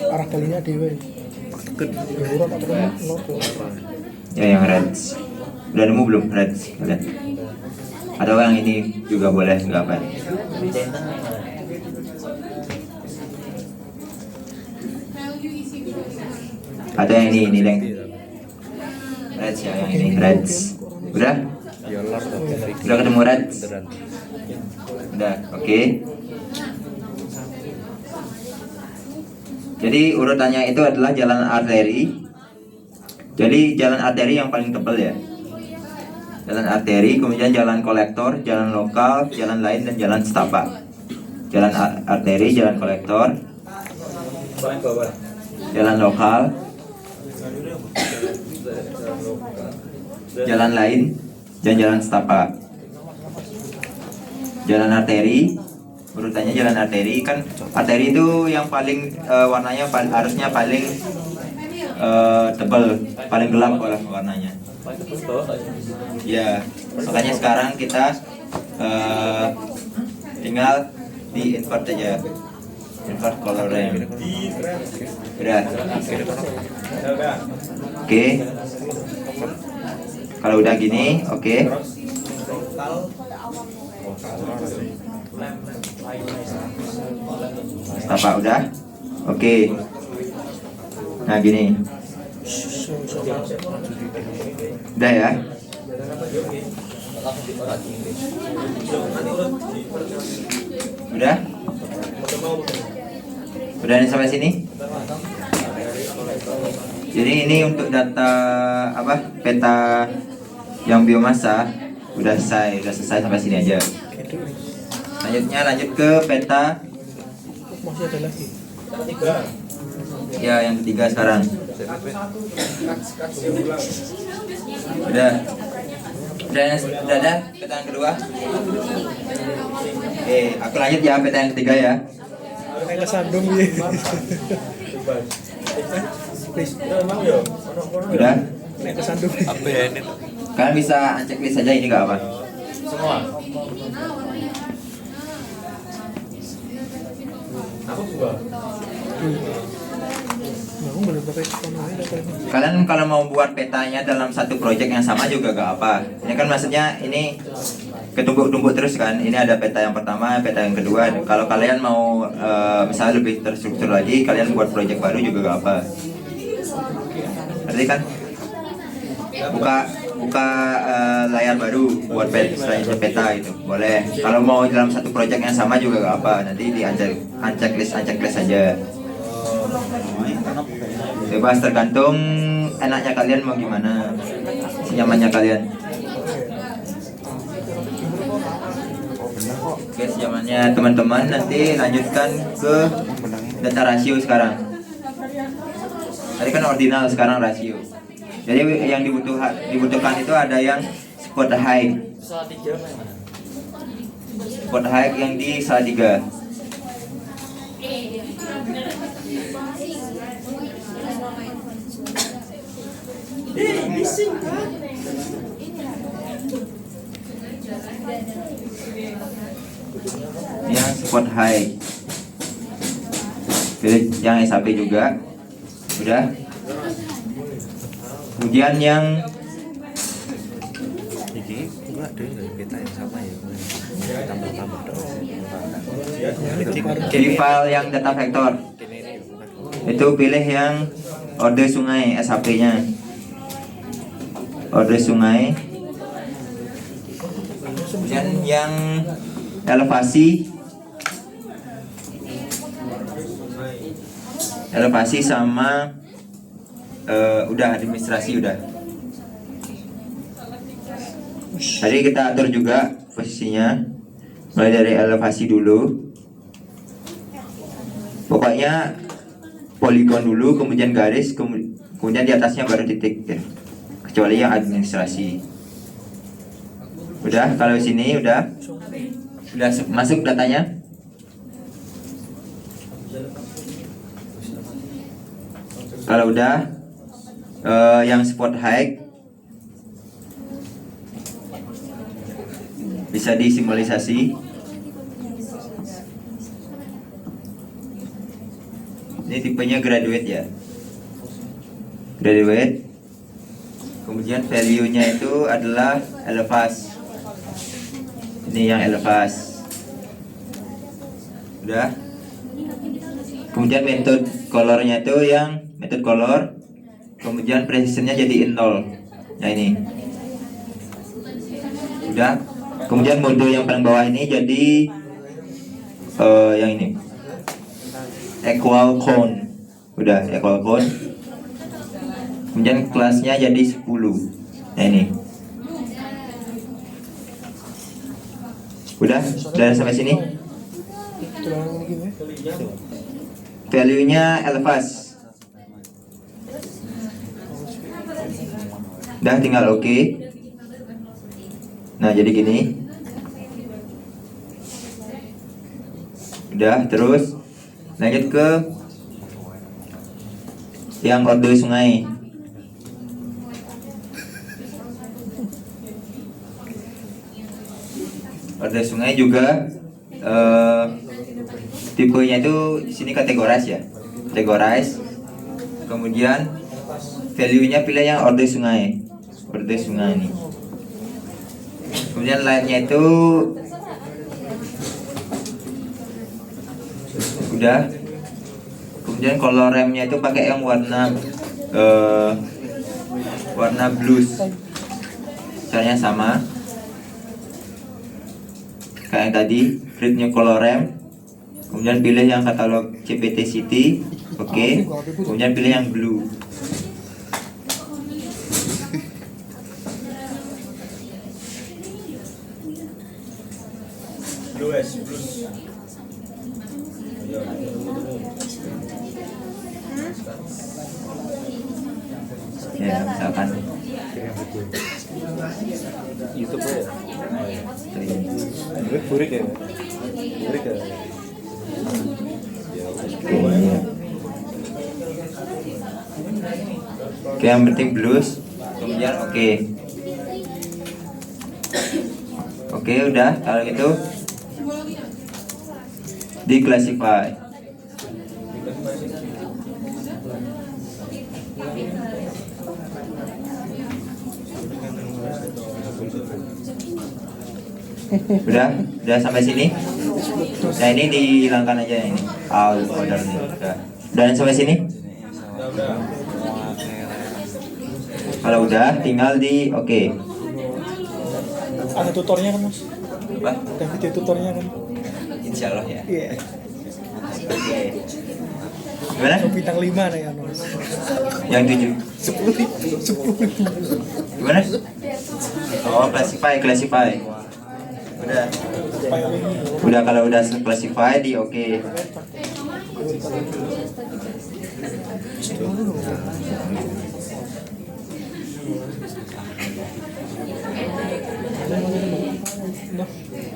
Arah kalinya dewe. Ket. Urut atau logo. Ya yang red. Udah nemu belum red? Kalian. Ada yang ini juga boleh nggak apa? Ada yang ini yang red ya, yang ini red. Udah? Ya lor tuh. Sudah ketemu red? Beneran. Udah, oke. Jadi urutannya itu adalah jalan arteri. Jadi jalan arteri yang paling tebal ya. Jalan arteri, kemudian jalan kolektor, jalan lokal, jalan lain, dan jalan setapak. Jalan arteri, jalan kolektor, Paling bawah. jalan lokal, jalan lain, dan jalan setapak. Jalan arteri, urutannya jalan arteri kan, arteri itu yang paling warnanya harusnya paling tebal, paling gelap warnanya. Paling tebus bawah nggak sih? Ya, makanya sekarang kita tinggal di invert aja, invert color ramp. Udah, oke. Kalau udah gini, oke. Apa udah? Oke. Nah gini, udah ya. Udah? Udah nih sampai sini? Jadi ini untuk data apa? Peta yang biomasa udah selesai sampai sini aja. Lanjutnya lanjut ke peta Masih ada lagi. ya yang ketiga sekarang. Udah. Udah ada peta yang kedua. Oke, aku lanjut ya peta yang ketiga ya. Kayak kesandung ya. Please, Emang ya? Udah. kayak kesandung. Apa ya ini? Kalian bisa checklist saja ini nggak apa. Semua. Aku juga. Aku boleh pakai kono aja kayaknya. Kalian kalau mau buat petanya dalam satu project yang sama juga gak apa. Ini kan maksudnya ini ketumbuk-tumbuk terus kan. Ini ada peta yang pertama, peta yang kedua. Kalau kalian mau misalnya lebih terstruktur lagi, kalian buat project baru juga gak apa. Ngerti kan? Buka layar baru buat peta itu boleh. Kalau mau dalam satu project yang sama juga gak apa. Nanti di unchecklist aja. Bebas tergantung enaknya kalian mau gimana, senyamannya kalian. Oke, senyamannya teman-teman. Nanti lanjutkan ke data rasio sekarang. Tadi kan ordinal, sekarang rasio. Jadi yang dibutuhkan itu ada yang spot high. Salah 3 mana? Spot high yang di Salatiga. Yang spot high. Pilih yang SAP juga. Udah. Kemudian yang Ini enggak ada yang peta yang sama ya. Tambah-tambah dong. di file yang data vektor. Itu pilih yang orde sungai SAP-nya. Orde sungai. Kemudian yang elevasi sama udah administrasi udah. Tadi kita atur juga posisinya mulai dari elevasi dulu. Pokoknya poligon dulu, kemudian garis, kemudian di atasnya baru titik ya. Kecuali yang administrasi. Udah, kalau sini udah masuk datanya. Kalau udah yang spot high bisa disimbolisasi. Ini tipenya graduate ya. Graduate. Kemudian value-nya itu adalah elevas. Ini yang elevas. Udah. Kemudian metode colornya itu yang metode color. Kemudian precisionnya jadiin 0. Nah ini. Udah. Kemudian mode yang paling bawah ini jadi yang ini equal count. Udah equal count. Kemudian kelasnya jadi 10. Nah ini. Udah sampai sini. Tulang gini. Value-nya elevas. Udah tinggal oke. Nah jadi gini. Udah terus lanjut ke yang orde sungai. Orde sungai juga tipenya itu di sini categorize ya. Categorize. Kemudian value-nya pilih yang orde sungai. Orde sungai ini. Kemudian lainnya itu udah. Kemudian color remnya itu pakai yang warna blues. Caranya sama kayak yang tadi, create new color rem. Kemudian pilih yang katalog CPT City. Oke. Kemudian pilih yang blue. Ya, misalkan YouTube ya. Burik ya. Burik ya. Oke, yang penting blues. Kemudian oke. Oke, udah. Kalau gitu di classify. Udah sampai sini. Nah ini dihilangkan aja ini. Order ini. Udah sampai sini. Kalau udah tinggal di oke. Ada tutornya kan mas? Apa? Ada video tutornya kan? Insya Allah ya. Iya. Oke. Gimana? Bintang 5 nih ya mas. Yang 7. 10. Gimana? Oh, classify. Udah kalau udah classify di oke.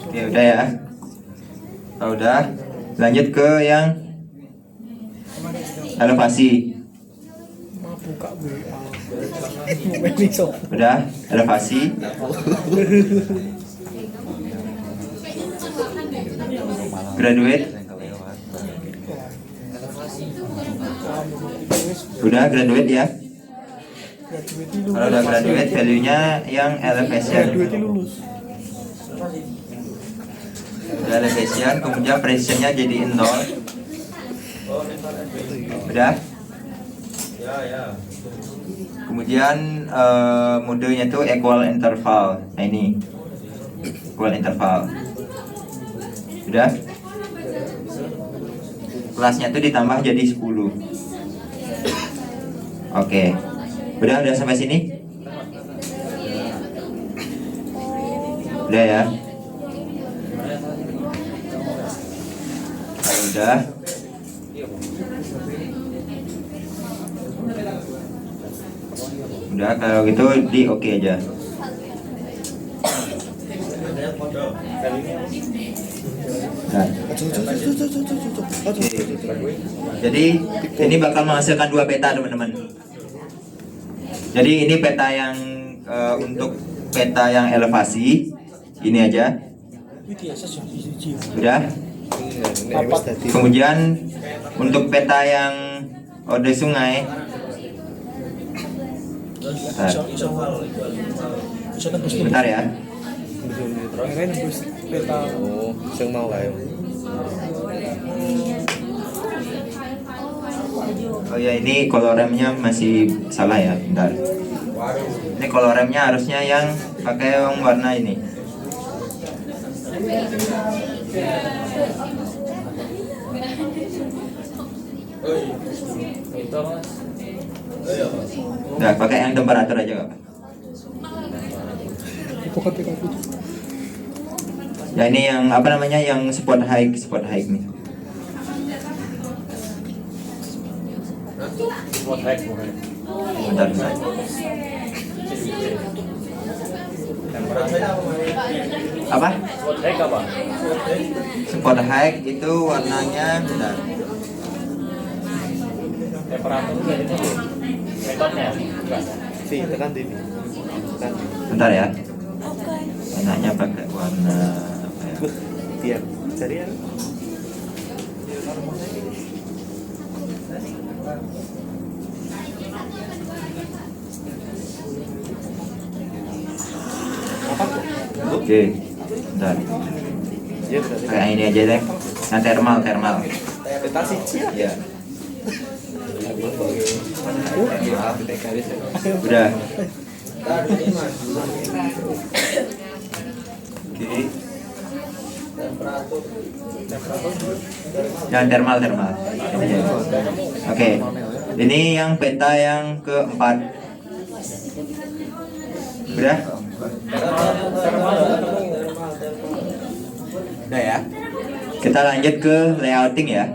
Oke, udah ya. Kalau udah, lanjut ke yang elevasi. Buka WA. Ini so. Udah, elevasi. Graduate. Udah graduate ya. Kalau udah graduate, value-nya yang elevation. Graduate lulus. Udah elevation, kemudian precision-nya jadi 0. Udah. Kemudian modenya tuh equal interval. Nah ini equal interval. Udah. Kelasnya tuh ditambah jadi 10. Oke. Udah sampai sini? Udah ya. Udah. Udah kalau gitu di oke aja. Nah. Oke. Jadi ini bakal menghasilkan 2 peta teman-teman. Jadi ini peta yang untuk peta yang elevasi ini aja. Udah. Kemudian untuk peta yang orde sungai. Bentar ya. Oh, sing mau kae. Oh ya, ini color remnya masih salah ya. Bentar. Ini color remnya harusnya yang pakai yang warna ini. Itu mas. Nah, pakai yang temperatur aja nggak apa. Pokoknya PKP itu. Ya ini yang apa namanya yang spot high nih. Buat hack bukan. Bentar, bentar. Apa? Buat hack apa? Spot high itu warnanya bentar. Temperatur udah itu. Metodenya enggak. Si tekan TV. Tekan. Bentar ya. Warnanya pakai warna apa ya? Biar cari ya. Apa tuh? Oke. Bentar. Ya udah. Kayak ini aja deh. Yang thermal. Peta sih. Ya. Udah. Udah. Oke. Yang thermal. Ini ya. Oke. Ini yang peta yang keempat. Udah? Udah ya. Kita lanjut ke layouting ya.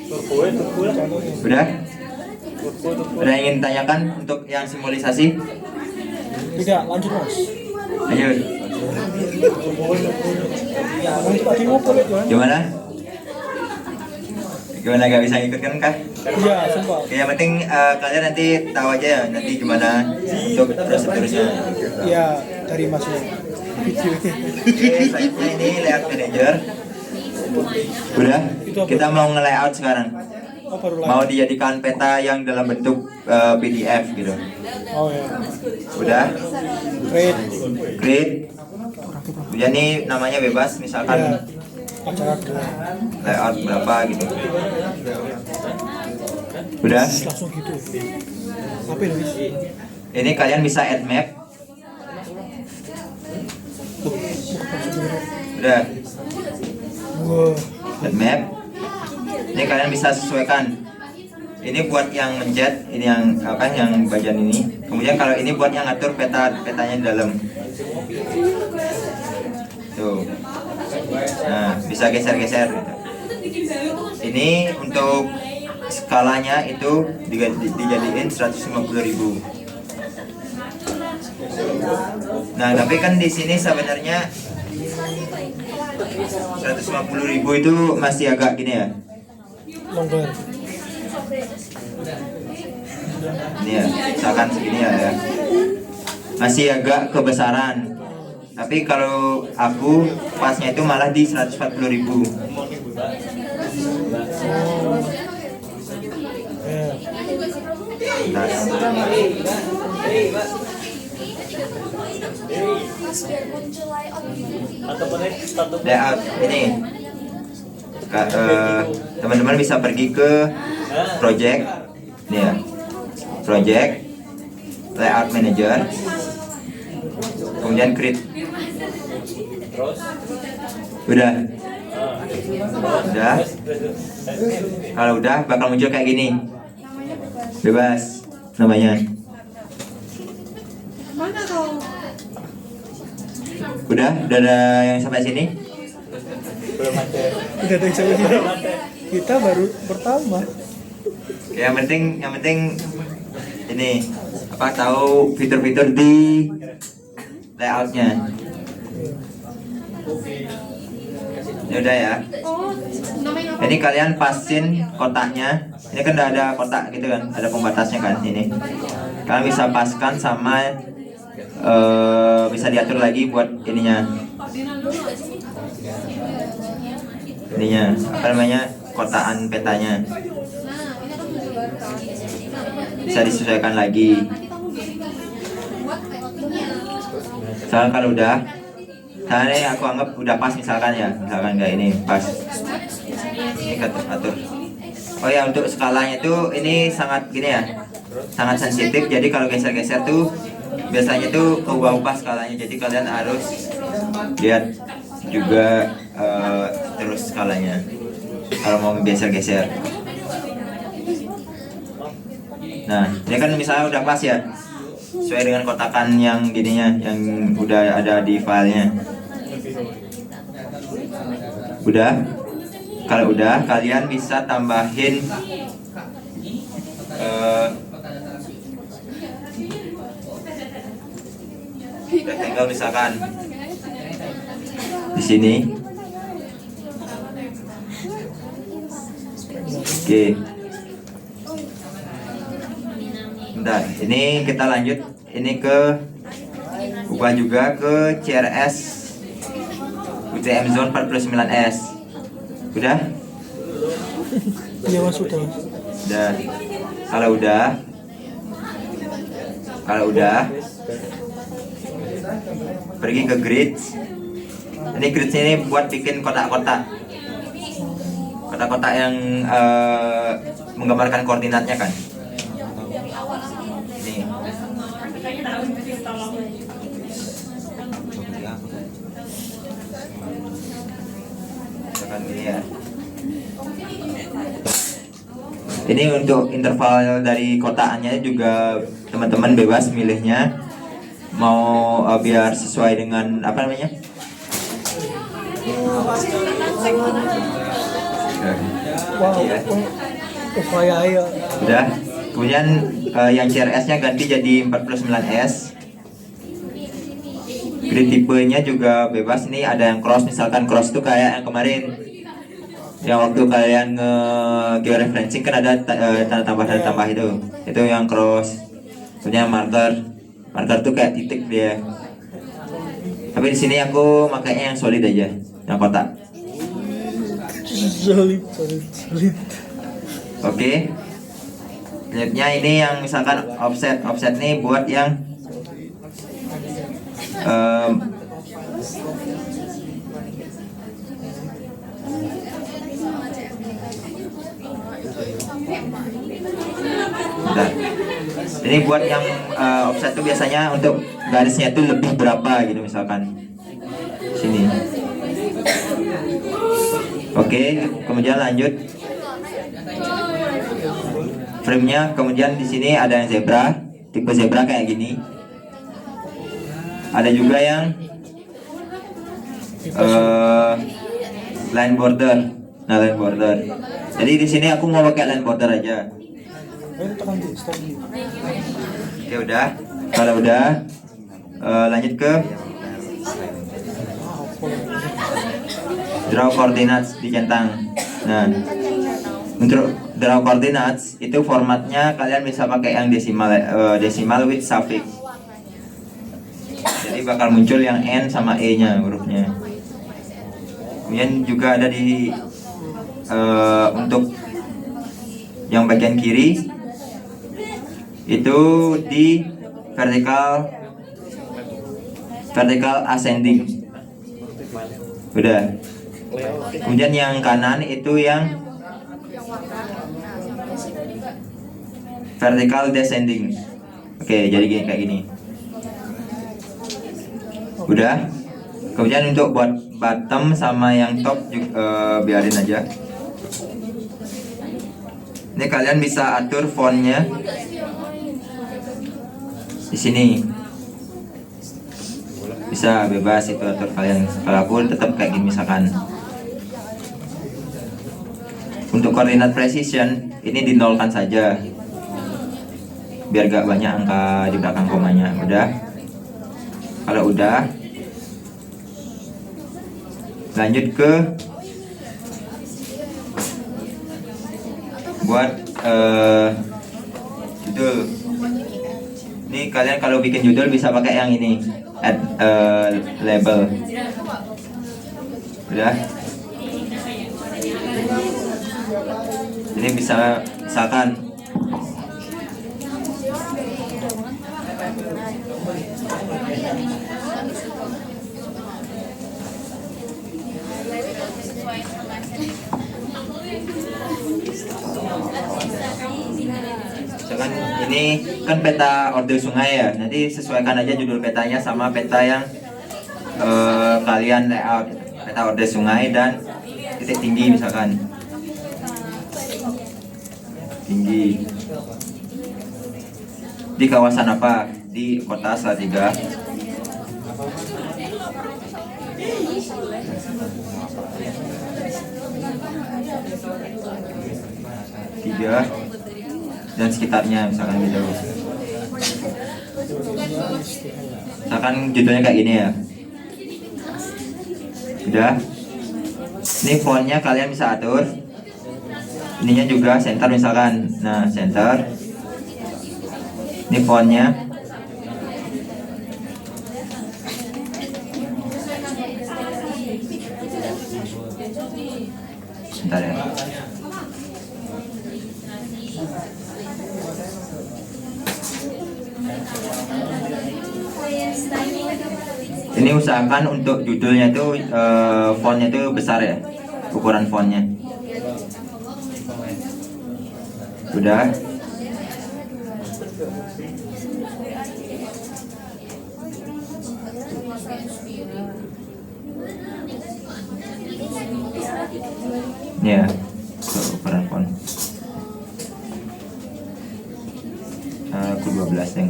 Turbo lah. Udah? Ada yang ingin tanyakan untuk yang simulisasi? Tidak, lanjut mas. Lanjut. Lanjut lagi ngobrol itu kan? Gimana? Gimana gak bisa ngikutkan kah? Iya, sumpah. Oke, yang penting kalian nanti tahu aja ya nanti gimana untuk prosedurnya. Iya, dari masnya. Video ini. Oke, selanjutnya ini layout manager. Udah? Kita mau nge-layout sekarang. Oh, baru Mau lagi. dijadikan peta yang dalam bentuk PDF gitu. Oh ya. Udah? Great. Create. Kemudian ini namanya bebas, Ya. misalkan Acara dua. layout berapa gitu. Udah? Langsung gitu. Apa ini? Wis? Ini kalian bisa add map. Udah? Wah. Add map. Ini kalian bisa sesuaikan. Ini buat yang ngejet, ini yang apa yang bagian ini. Kemudian kalau ini buat yang ngatur petanya di dalam. Tuh. Nah, bisa geser-geser gitu. Ini untuk skalanya itu dijadiin 150.000. Nah, tapi kan di sini sebenarnya 150.000 itu masih agak gini ya. Longgar. Ini ya, misalkan segini ya. Masih agak kebesaran. Tapi kalau aku pasnya itu malah di 140.000. Ya. Nah, Atau menit satu. layout ini. Teman-teman bisa pergi ke project. Ini ya. Project layout manager. Kemudian create. Terus. Udah. Udah. Kalau udah bakal muncul kayak gini. Bebas namanya. Mana kau? Udah ada yang sampai sini? Belum ada. Tidak ada yang sama sini. Kita baru pertama. Yang penting ini apa tahu fitur-fitur di layoutnya. Ini udah ya. Oh, namanya apa? Ini kalian pasin kotaknya. Ini kan udah ada kotak gitu kan, ada pembatasnya kan ini. Kalian bisa paskan sama bisa diatur lagi buat ininya. Ininya apa namanya kotaan petanya. Bisa disesuaikan lagi. Misalkan kalau udah, ini aku anggap udah pas misalkan ya, misalkan kayak ini pas. Ini atur. Oh ya untuk skalanya tuh ini sangat gini ya, sangat sensitif. Jadi kalau geser-geser tuh biasanya tuh keubah-ubah skalanya. Jadi kalian harus lihat juga terus skalanya kalau mau geser-geser. Nah, ini kan misalnya udah pas ya, sesuai dengan kotakan yang gininya, yang udah ada di filenya. Udah? Kalau udah, kalian bisa tambahin rectangle misalkan di sini. Oke. Bentar, ini kita lanjut ini ke ubah juga ke CRS UTM Zone 49S. Udah? Iya mas, sudah mas. Udah. Kalau udah pergi ke grid. Ini grid ini buat bikin kotak-kotak yang menggambarkan koordinatnya kan. Ini misalkan gini ya. Ini untuk interval dari kotakannya juga teman-teman bebas milihnya mau biar sesuai dengan apa namanya. Wow, Iya. upaya ya. Udah. Kemudian yang CRS-nya ganti jadi 49S. Grid tipenya juga bebas. Ini ada yang cross, misalkan cross itu kayak yang kemarin. Yang waktu kalian georeferencing kan ada tanda tambah itu. Itu yang cross. Punya marker tuh kayak titik dia. Tapi di sini aku makanya yang solid aja, yang kotak. Solid. Oke. Selanjutnya ini yang misalkan offset nih buat yang bentar. Ini buat yang offset tuh biasanya untuk garisnya itu lebih berapa gitu misalkan sini. Oke, kemudian lanjut frame-nya. Kemudian di sini ada yang zebra, tipe zebra kayak gini. Ada juga yang line border. Nah, line border. Jadi di sini aku mau pakai line border aja. Oke, udah. Kalau udah, lanjut ke draw coordinates, dicentang. Nah, untuk draw coordinates itu formatnya kalian bisa pakai yang decimal with suffix. Jadi bakal muncul yang N sama E nya hurufnya. Kemudian juga ada di untuk yang bagian kiri itu di vertical ascending. Udah. Kemudian yang kanan itu yang vertical descending. Oke, jadi gini, kayak gini. Udah. Kemudian untuk buat bottom sama yang top juga, biarin aja. Ini kalian bisa atur fontnya di sini. Bisa bebas itu atur kalian. Kalau aku tetap kayak gini misalkan. Untuk koordinat precision ini dinolkan saja, biar gak banyak angka di belakang komanya. Udah. Kalau udah, lanjut ke buat judul. Ini kalian kalau bikin judul bisa pakai yang ini, add label. Udah. Ini bisa misalkan misalkan ini kan peta order sungai ya, nanti sesuaikan aja judul petanya sama peta yang kalian layout. peta order sungai dan titik tinggi misalkan. Tinggi. Di kawasan apa? Di kota Salatiga. Tiga dan sekitarnya misalkan gitu. Misalkan judulnya kayak gini ya. Udah. Ini fontnya kalian bisa atur. Ininya juga center misalkan. Nah, center. Ini fontnya. Sebentar ya. Ini usahakan untuk judulnya itu fontnya itu besar ya, ukuran fontnya. Udah. Ya, ukuran font. Aku 12 yang.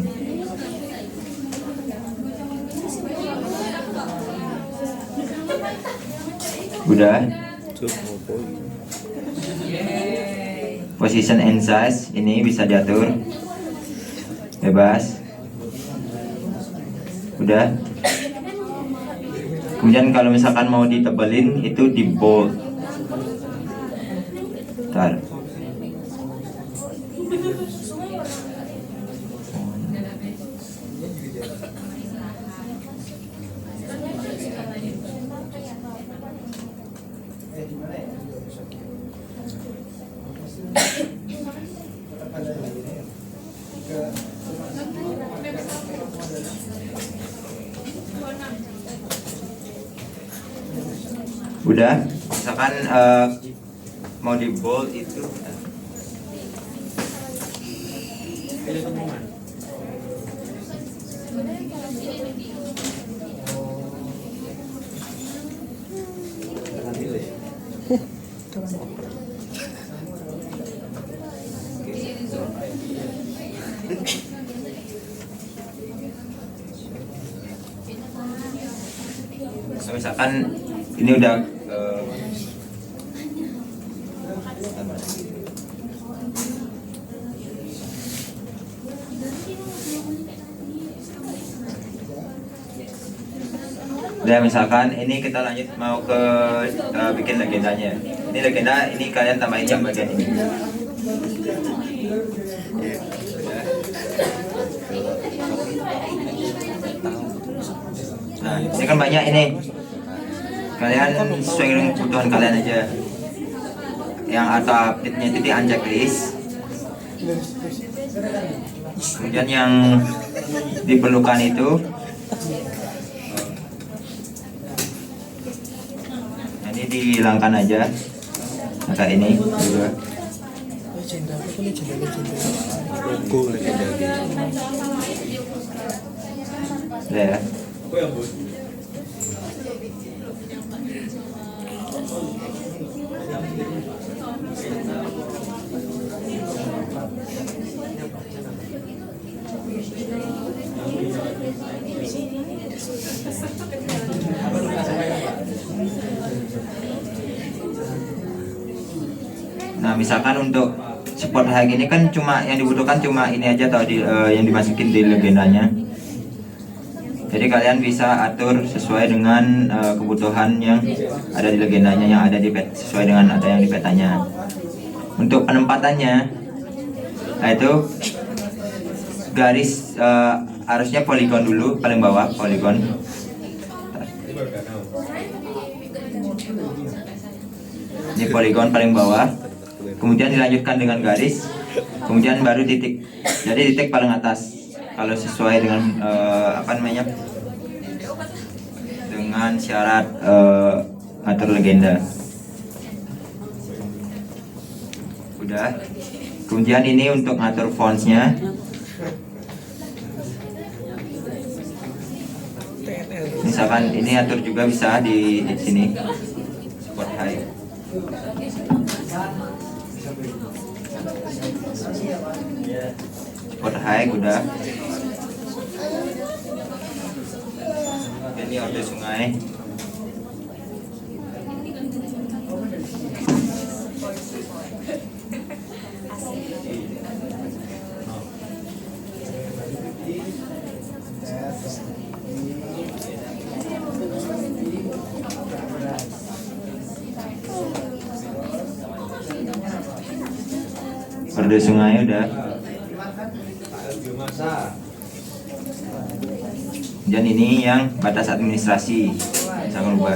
Udah. Position and size ini bisa diatur bebas. Udah. Kemudian kalau misalkan mau ditebelin itu di bold. Bentar. Udah, misalkan mau di bold itu misalkan ini udah udah misalkan ini kita lanjut mau ke bikin legendanya. Ini legenda, ini kalian tambahin yang bagian ini. Nah, ini kan banyak ini. Kalian sesuai dengan kebutuhan kalian aja. Yang atau update-nya itu di uncheck list. Kemudian yang diperlukan itu ini dihilangkan aja. Maka ini juga. Legenda, apa tuh legenda? Logo legenda gitu. Udah ya. Nah, misalkan untuk support high ini kan cuma yang dibutuhkan cuma ini aja atau yang dimasukin di legendanya. Jadi kalian bisa atur sesuai dengan kebutuhan yang ada di legendanya, yang ada di sesuai dengan ada yang di petanya. Untuk penempatannya, nah itu garis harusnya poligon dulu, paling bawah poligon. Ini poligon paling bawah. Kemudian dilanjutkan dengan garis, kemudian baru titik. Jadi titik paling atas. Kalau sesuai dengan dengan syarat atur legenda. Udah. Kemudian ini untuk ngatur fontsnya. misalkan ini atur juga bisa di sini support high. Support high udah. Ini order sungai. Order sungai udah. Dan ini yang batas administrasi, jangan lupa.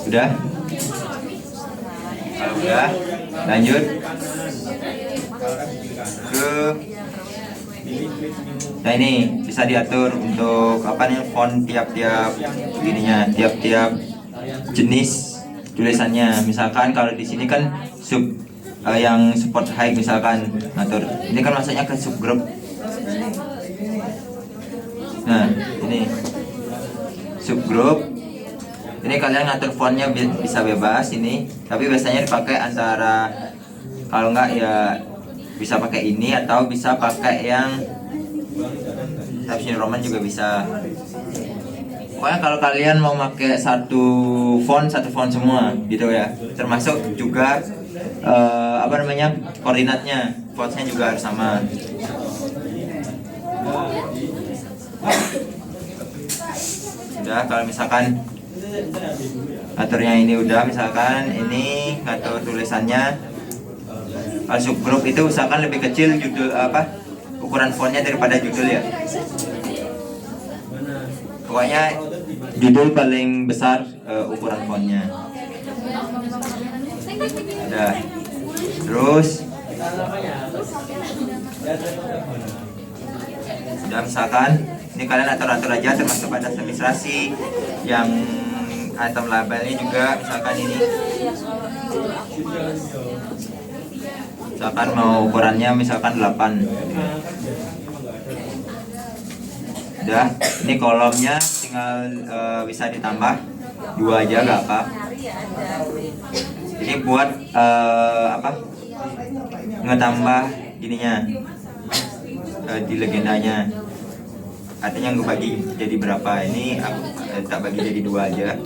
Sudah? Kalau udah, lanjut ke. Nah ini bisa diatur untuk apa nih font tiap-tiap ininya, tiap-tiap jenis tulisannya. Misalkan kalau di sini kan yang support high misalkan atur. Ini kan masuknya ke subgroup. Nah ini subgroup. Ini kalian ngatur fontnya bisa bebas ini. Tapi biasanya dipakai antara, kalau enggak ya bisa pakai ini atau bisa pakai yang Times New Roman juga bisa. Pokoknya kalau kalian mau pakai satu font semua gitu ya. Termasuk juga koordinatnya, fontnya juga harus sama. Udah, kalau misalkan aturnya ini udah, misalkan ini ngatur tulisannya. Kalau subgroup itu usahakan lebih kecil judul ukuran fontnya daripada judul ya. Pokoknya judul paling besar ukuran fontnya. Udah. Terus udah, misalkan ini kalian atur-atur aja termasuk batas administrasi, yang item labelnya juga misalkan ini. Misalkan mau ukurannya misalkan 8. Udah, ini kolomnya tinggal bisa ditambah 2 aja gak apa. Ini buat ngetambah ininya di legendanya. Artinya gue bagi jadi berapa, ini aku tak bagi jadi 2 aja.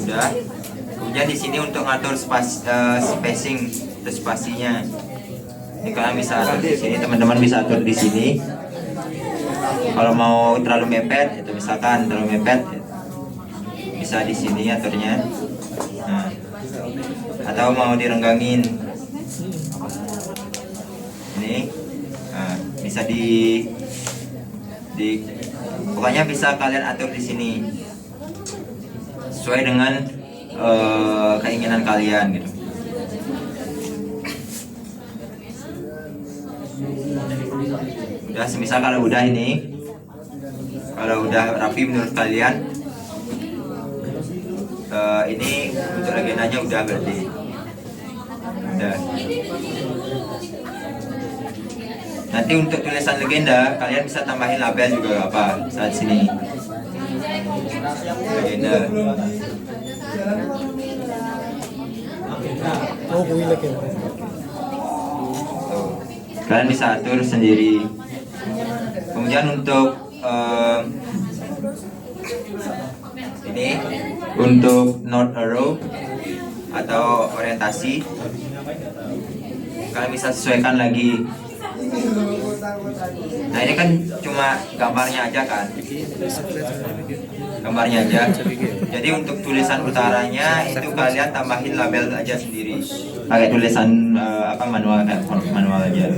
Udah. Kemudian di sini untuk ngatur spacing atau spasinya. Ini kalian bisa atur di sini, teman-teman bisa atur di sini. Kalau mau terlalu mepet, itu misalkan terlalu mepet, bisa di sini aturnya. Nah, atau mau direnggangin, ini bisa pokoknya bisa kalian atur di sini sesuai dengan keinginan kalian gitu. Udah, semisal kalau udah ini, kalau udah rapi menurut kalian, ini untuk legendanya udah berarti udah. Nanti untuk tulisan legenda kalian bisa tambahin label juga apa saat sini legenda. Oh, gue lagi. Kalian bisa atur sendiri. Kemudian untuk ini untuk note arrow atau orientasi, kalian bisa sesuaikan lagi. Nah ini kan cuma gambarnya aja kan, gambarnya aja. Jadi untuk tulisan utaranya itu kalian tambahin label aja sendiri, pakai tulisan manual, kayak manual aja.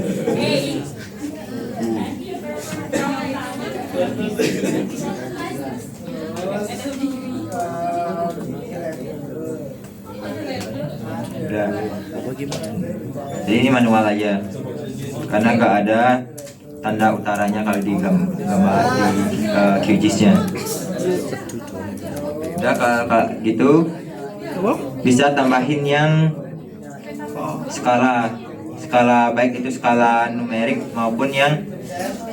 Udah. Jadi ini manual aja, karena nggak ada tanda utaranya kalau di gambar di QGIS-nya. Udah kalau gitu Apa? bisa tambahin yang skala baik itu skala numerik maupun yang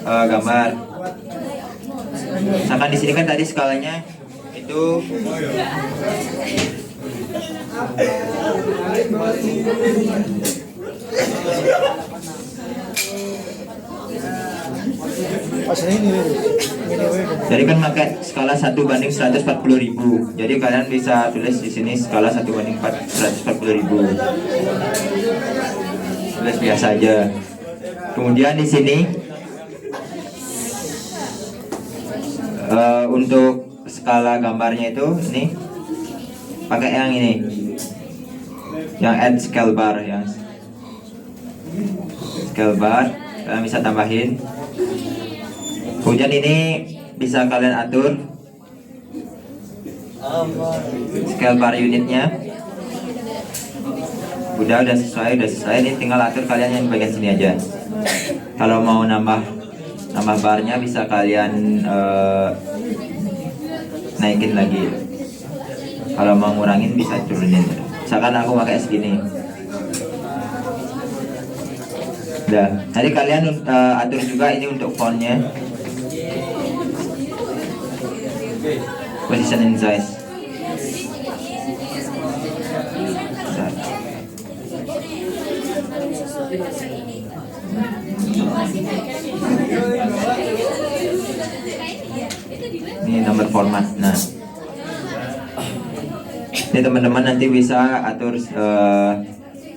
gambar. Misalkan di sini kan tadi skalanya itu Pasnya ini jadi kan pakai skala 1/140.000. Jadi kalian bisa tulis di sini skala 1/140.000. Tulis biasa aja. Kemudian di sini untuk skala gambarnya itu ini pakai yang ini, yang add scale bar, yang scale bar kalian bisa tambahin. Kemudian ini bisa kalian atur scale bar unitnya. Udah sesuai. Ini tinggal atur kalian yang bagian sini aja. Kalau mau nambah barnya bisa kalian naikin lagi. Kalau mau ngurangin bisa turunin. Misalkan aku pakai segini. Udah. Nanti kalian atur juga ini untuk fontnya. Position and size. Ini nomor format. Nah, ini teman-teman nanti bisa atur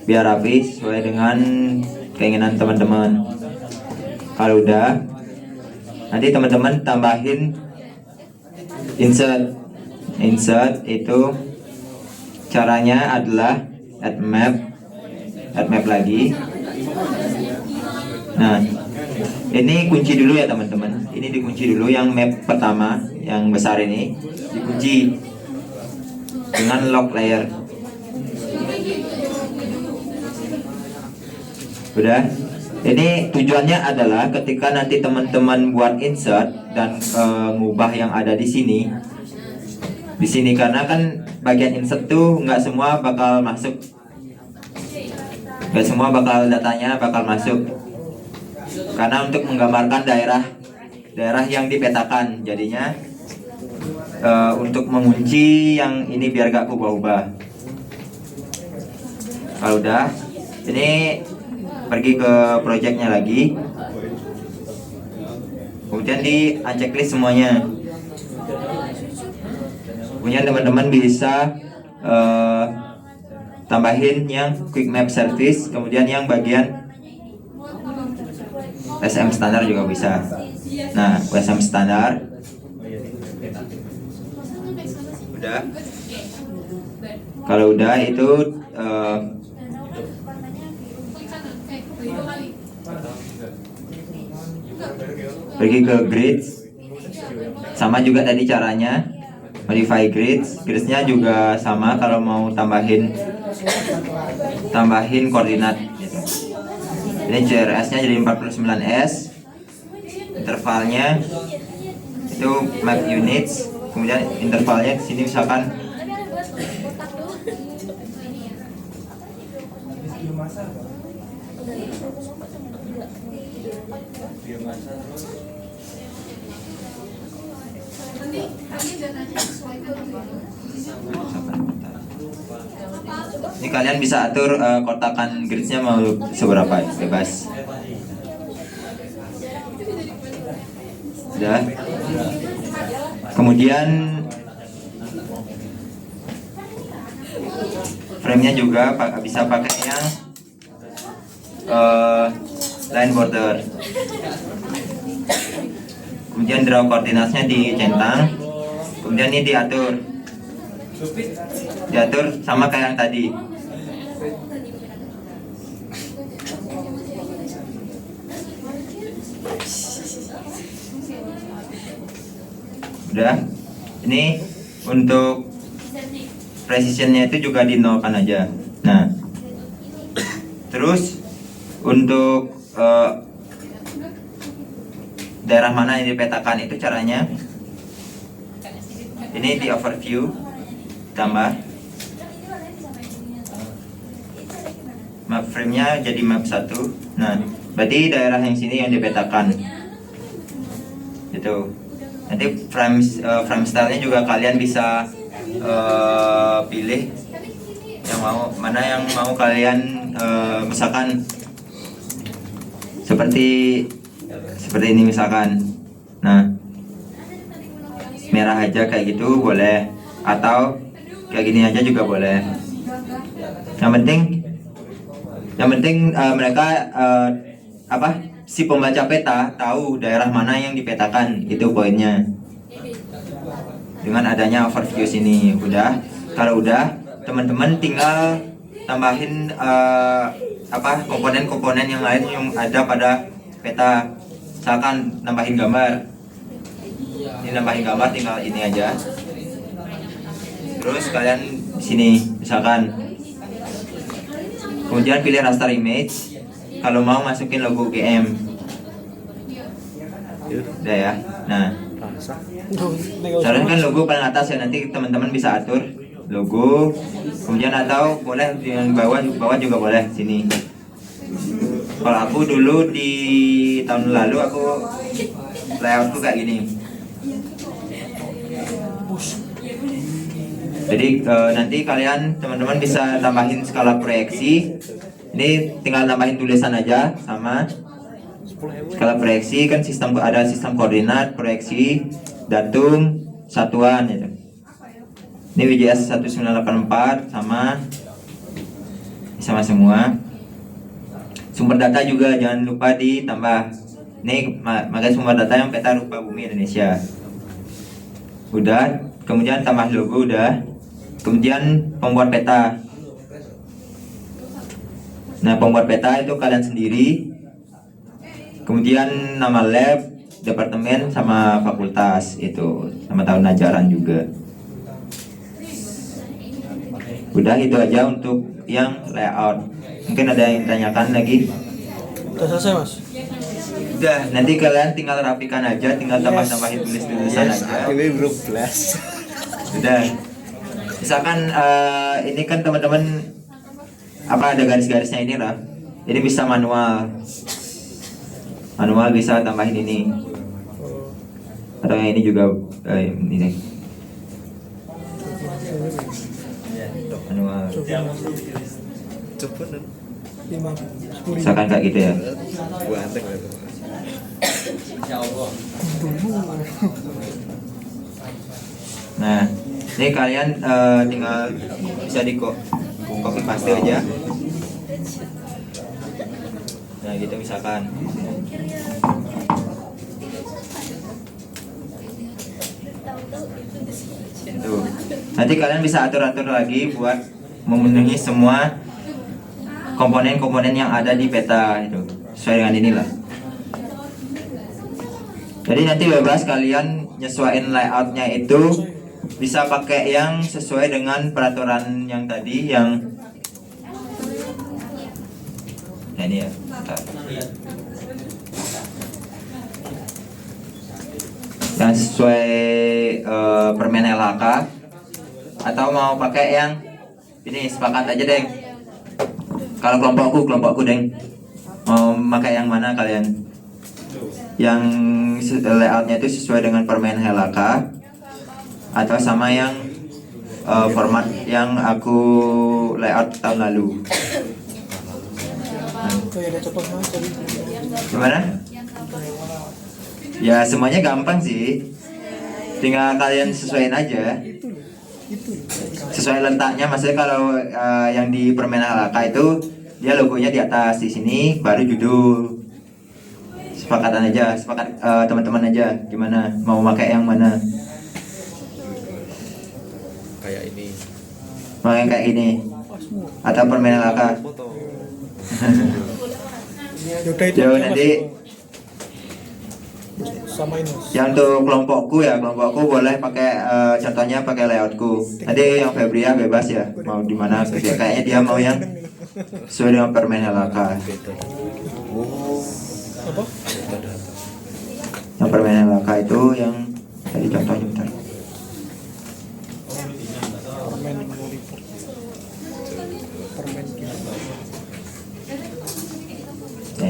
biar rapi sesuai dengan keinginan teman-teman. Kalau udah, nanti teman-teman tambahin insert itu caranya adalah add map lagi. Nah, ini kunci dulu ya teman-teman. Ini dikunci dulu yang map pertama, yang besar ini dikunci dengan lock layer. Udah. Ini tujuannya adalah ketika nanti teman-teman buat insert dan ngubah yang ada di sini. Di sini karena kan bagian insert tuh nggak semua bakal masuk. Nggak semua datanya bakal masuk. Karena untuk menggambarkan daerah yang dipetakan, jadinya untuk mengunci yang ini biar gak ubah-ubah. Kalau udah, ini pergi ke projectnya lagi, kemudian di unchecklist semuanya. Kemudian teman-teman bisa tambahin yang quick map service, kemudian yang bagian SM standar juga bisa. Nah, SM standar udah. Kalau udah itu pergi ke grids. Sama juga tadi caranya modify gridsnya juga sama. Kalau mau tambahin koordinat gitu. Ini CRS-nya jadi 49S. Intervalnya itu map units. Kemudian intervalnya di sini misalkan ini kalian bisa atur kotakan gridsnya mau seberapa, bebas. Udah. Kemudian frame-nya juga bisa pakai yang line border. Kemudian draw koordinatnya dicentang. Kemudian ini diatur sama kayak yang tadi. Udah. Ini untuk precisionnya itu juga dinolkan aja. Nah, terus untuk daerah mana yang dipetakan itu caranya Ini di overview, tambah map frame-nya jadi map 1. Nah, berarti daerah yang sini yang dipetakan. Itu. Nanti frame style-nya juga kalian bisa pilih yang mana yang mau kalian, misalkan seperti ini misalkan. Nah, merah aja kayak gitu boleh, atau kayak gini aja juga boleh. Yang penting mereka si pembaca peta tahu daerah mana yang dipetakan, itu poinnya. Dengan adanya overview sini, kalau udah teman-teman tinggal tambahin komponen-komponen yang lain yang ada pada peta. Misalkan nambahin gambar. Ini nambahin gambar tinggal ini aja. Terus kalian di sini misalkan. Kemudian pilih raster image. Kalau mau masukin logo GM. Udah ya. Nah, sekarang kan logo paling atas ya, nanti teman-teman bisa atur logo. Kemudian atau boleh yang bawah juga boleh sini. Kalau aku dulu di tahun lalu aku layoutku kayak gini. Jadi nanti kalian teman-teman bisa tambahin skala proyeksi. Ini tinggal tambahin tulisan aja sama skala proyeksi kan ada sistem koordinat, proyeksi, datum, satuan gitu. Ini WJS 1984 sama semua. Sumber data juga jangan lupa ditambah. Ini makanya sumber data yang peta rupa bumi Indonesia. Udah, kemudian tambah logo udah. Kemudian pembuat peta. Nah, pembuat peta itu kalian sendiri. Kemudian nama lab, departemen sama fakultas itu, sama tahun ajaran juga. Udah, itu aja untuk yang layout. Mungkin ada yang tanyakan lagi? Udah selesai, Mas? Udah, nanti kalian tinggal rapikan aja, tinggal tambah-tambahin tulis-tulisan aja. Ini belum blast. Udah. Misalkan ini kan teman-teman ada garis-garisnya ini lah. Ini bisa manual bisa tambahin ini. Atau yang ini juga ini. Manual. Coba 5, 10. Misalkan kayak gitu ya. gua antek itu. Nah, ini kalian tinggal bisa copy paste aja. Nah, gitu misalkan. Itu. Nanti kalian bisa atur-atur lagi buat memenuhi semua komponen-komponen yang ada di peta itu sesuai dengan inilah. Jadi nanti bebas kalian nyesuaiin layoutnya itu bisa pakai yang sesuai dengan peraturan yang tadi yang ini ya. Yang sesuai permen LHK atau mau pakai yang ini sepakat aja deng. Kalau kelompokku deng mau pakai yang mana kalian? Yang layoutnya itu sesuai dengan permen LHK atau sama yang format yang aku layout tahun lalu. Kayak ada contohnya tadi. Gimana? Ya semuanya gampang sih. Tinggal kalian sesuaiin aja. Sesuai letaknya, maksudnya kalau yang di permen LHK itu dia logonya di atas, di sini baru judul. Sepakatan aja, teman-teman aja gimana mau pakai yang mana. Kayak ini. Mau yang kayak gini atau permen LHK. Yaudah itu. Yo nanti Samain, Mas. yang untuk kelompokku boleh pakai contohnya pakai layoutku. Nanti yang Febria bebas ya mau di mana. Kayaknya dia mau yang sesuai dengan permen LHK. Apa? Yang permen LHK itu yang tadi contohnya bentar.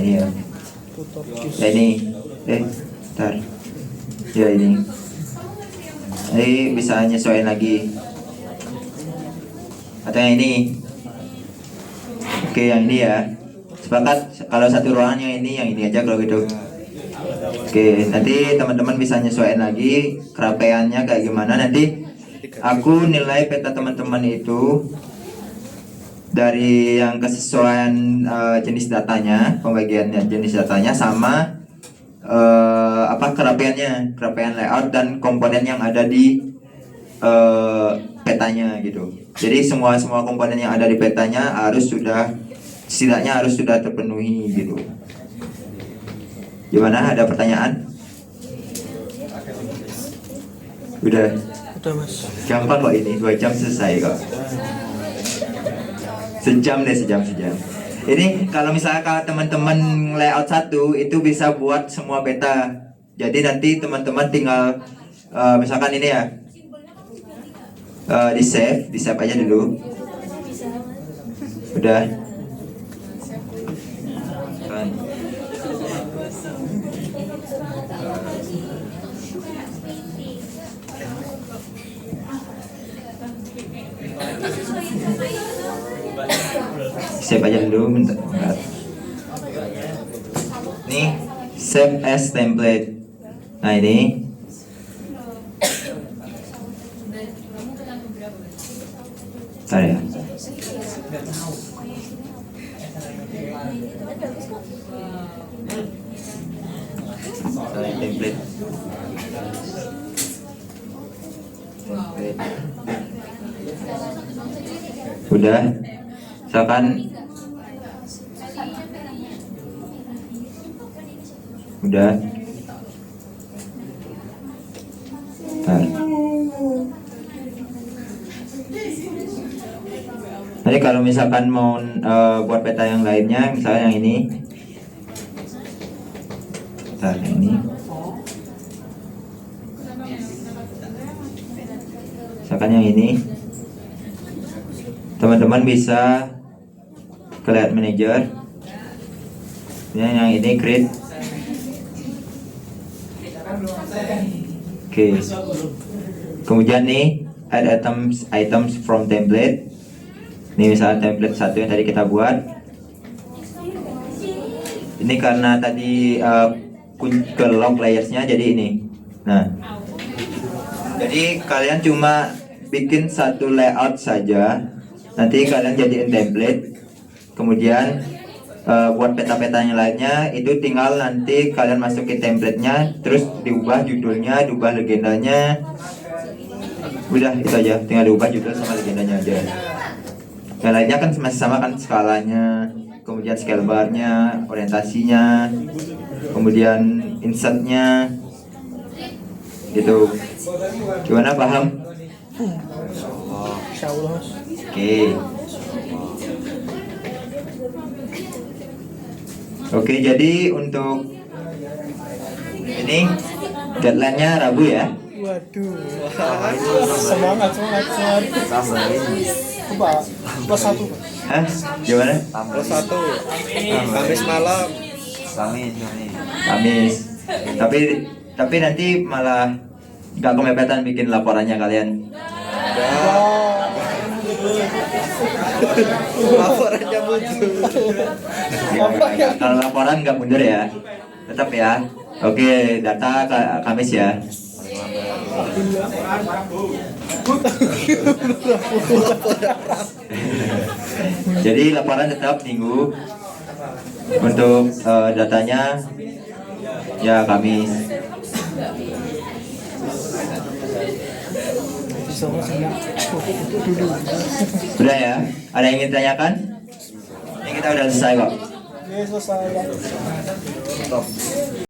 ini ya. tutor jus. Ya ini. Ntar. Ya ini. Jadi bisa nyesuaiin lagi. Atau yang ini. Oke, yang ini ya. Sepakat kalau satu ruangan yang ini aja kalau gitu. Oke, nanti teman-teman bisa nyesuaiin lagi kerapiannya kayak gimana. Nanti aku nilai peta teman-teman itu dari yang kesesuaian jenis datanya, pembagian jenis datanya sama kerapian layout dan komponen yang ada di petanya gitu. Jadi semua komponen yang ada di petanya setidaknya harus sudah terpenuhi gitu. Gimana? Ada pertanyaan? Udah Mas. gampang kok ini, 2 jam selesai kok. Sejam. Ini kalau misalkan teman-teman layout satu itu bisa buat semua peta. Jadi nanti teman-teman tinggal misalkan ini ya, di save aja dulu. Udah. Save aja dulu bentar. Nih, save as template. Nah ini. Bentar ya. Template. Udah. Misalkan udah. Nah. Nanti kalau misalkan mau buat peta yang lainnya, misalnya yang ini, yang ini, misalkan yang ini, teman-teman bisa ke layout manager. Yang ini create. Oke. Kemudian nih add items from template. Ini misalnya template 1 yang tadi kita buat. Ini karena tadi ke lock layersnya jadi ini. Nah, jadi kalian cuma bikin satu layout saja. Nanti kalian jadiin template. Kemudian buat peta-peta yang lainnya itu tinggal nanti kalian masukin template-nya, terus diubah judulnya, diubah legendanya. Udah itu aja, tinggal diubah judul sama legendanya aja. Yang lainnya kan masih sama kan, skalanya, kemudian scale bar-nya, orientasinya, kemudian insert-nya. Gitu. Gimana, paham? Insyaallah Mas. Oke, jadi untuk ini deadline-nya Rabu ya. Waduh. Semangat. Coba plus 1. Hah? Gimana? Plus 1. Kamis malam. Kamis. Tapi nanti malah nggak kemepetan bikin laporannya kalian. Laporannya muncul. Kalau laporan nggak mundur ya, tetap ya. Oke, data Kamis ya. Jadi laporan tetap Minggu. Untuk datanya ya Kamis. Sudah ya? Ada yang ingin tanyakan? Ini kita udah selesai kok. Ini selesai. Stop.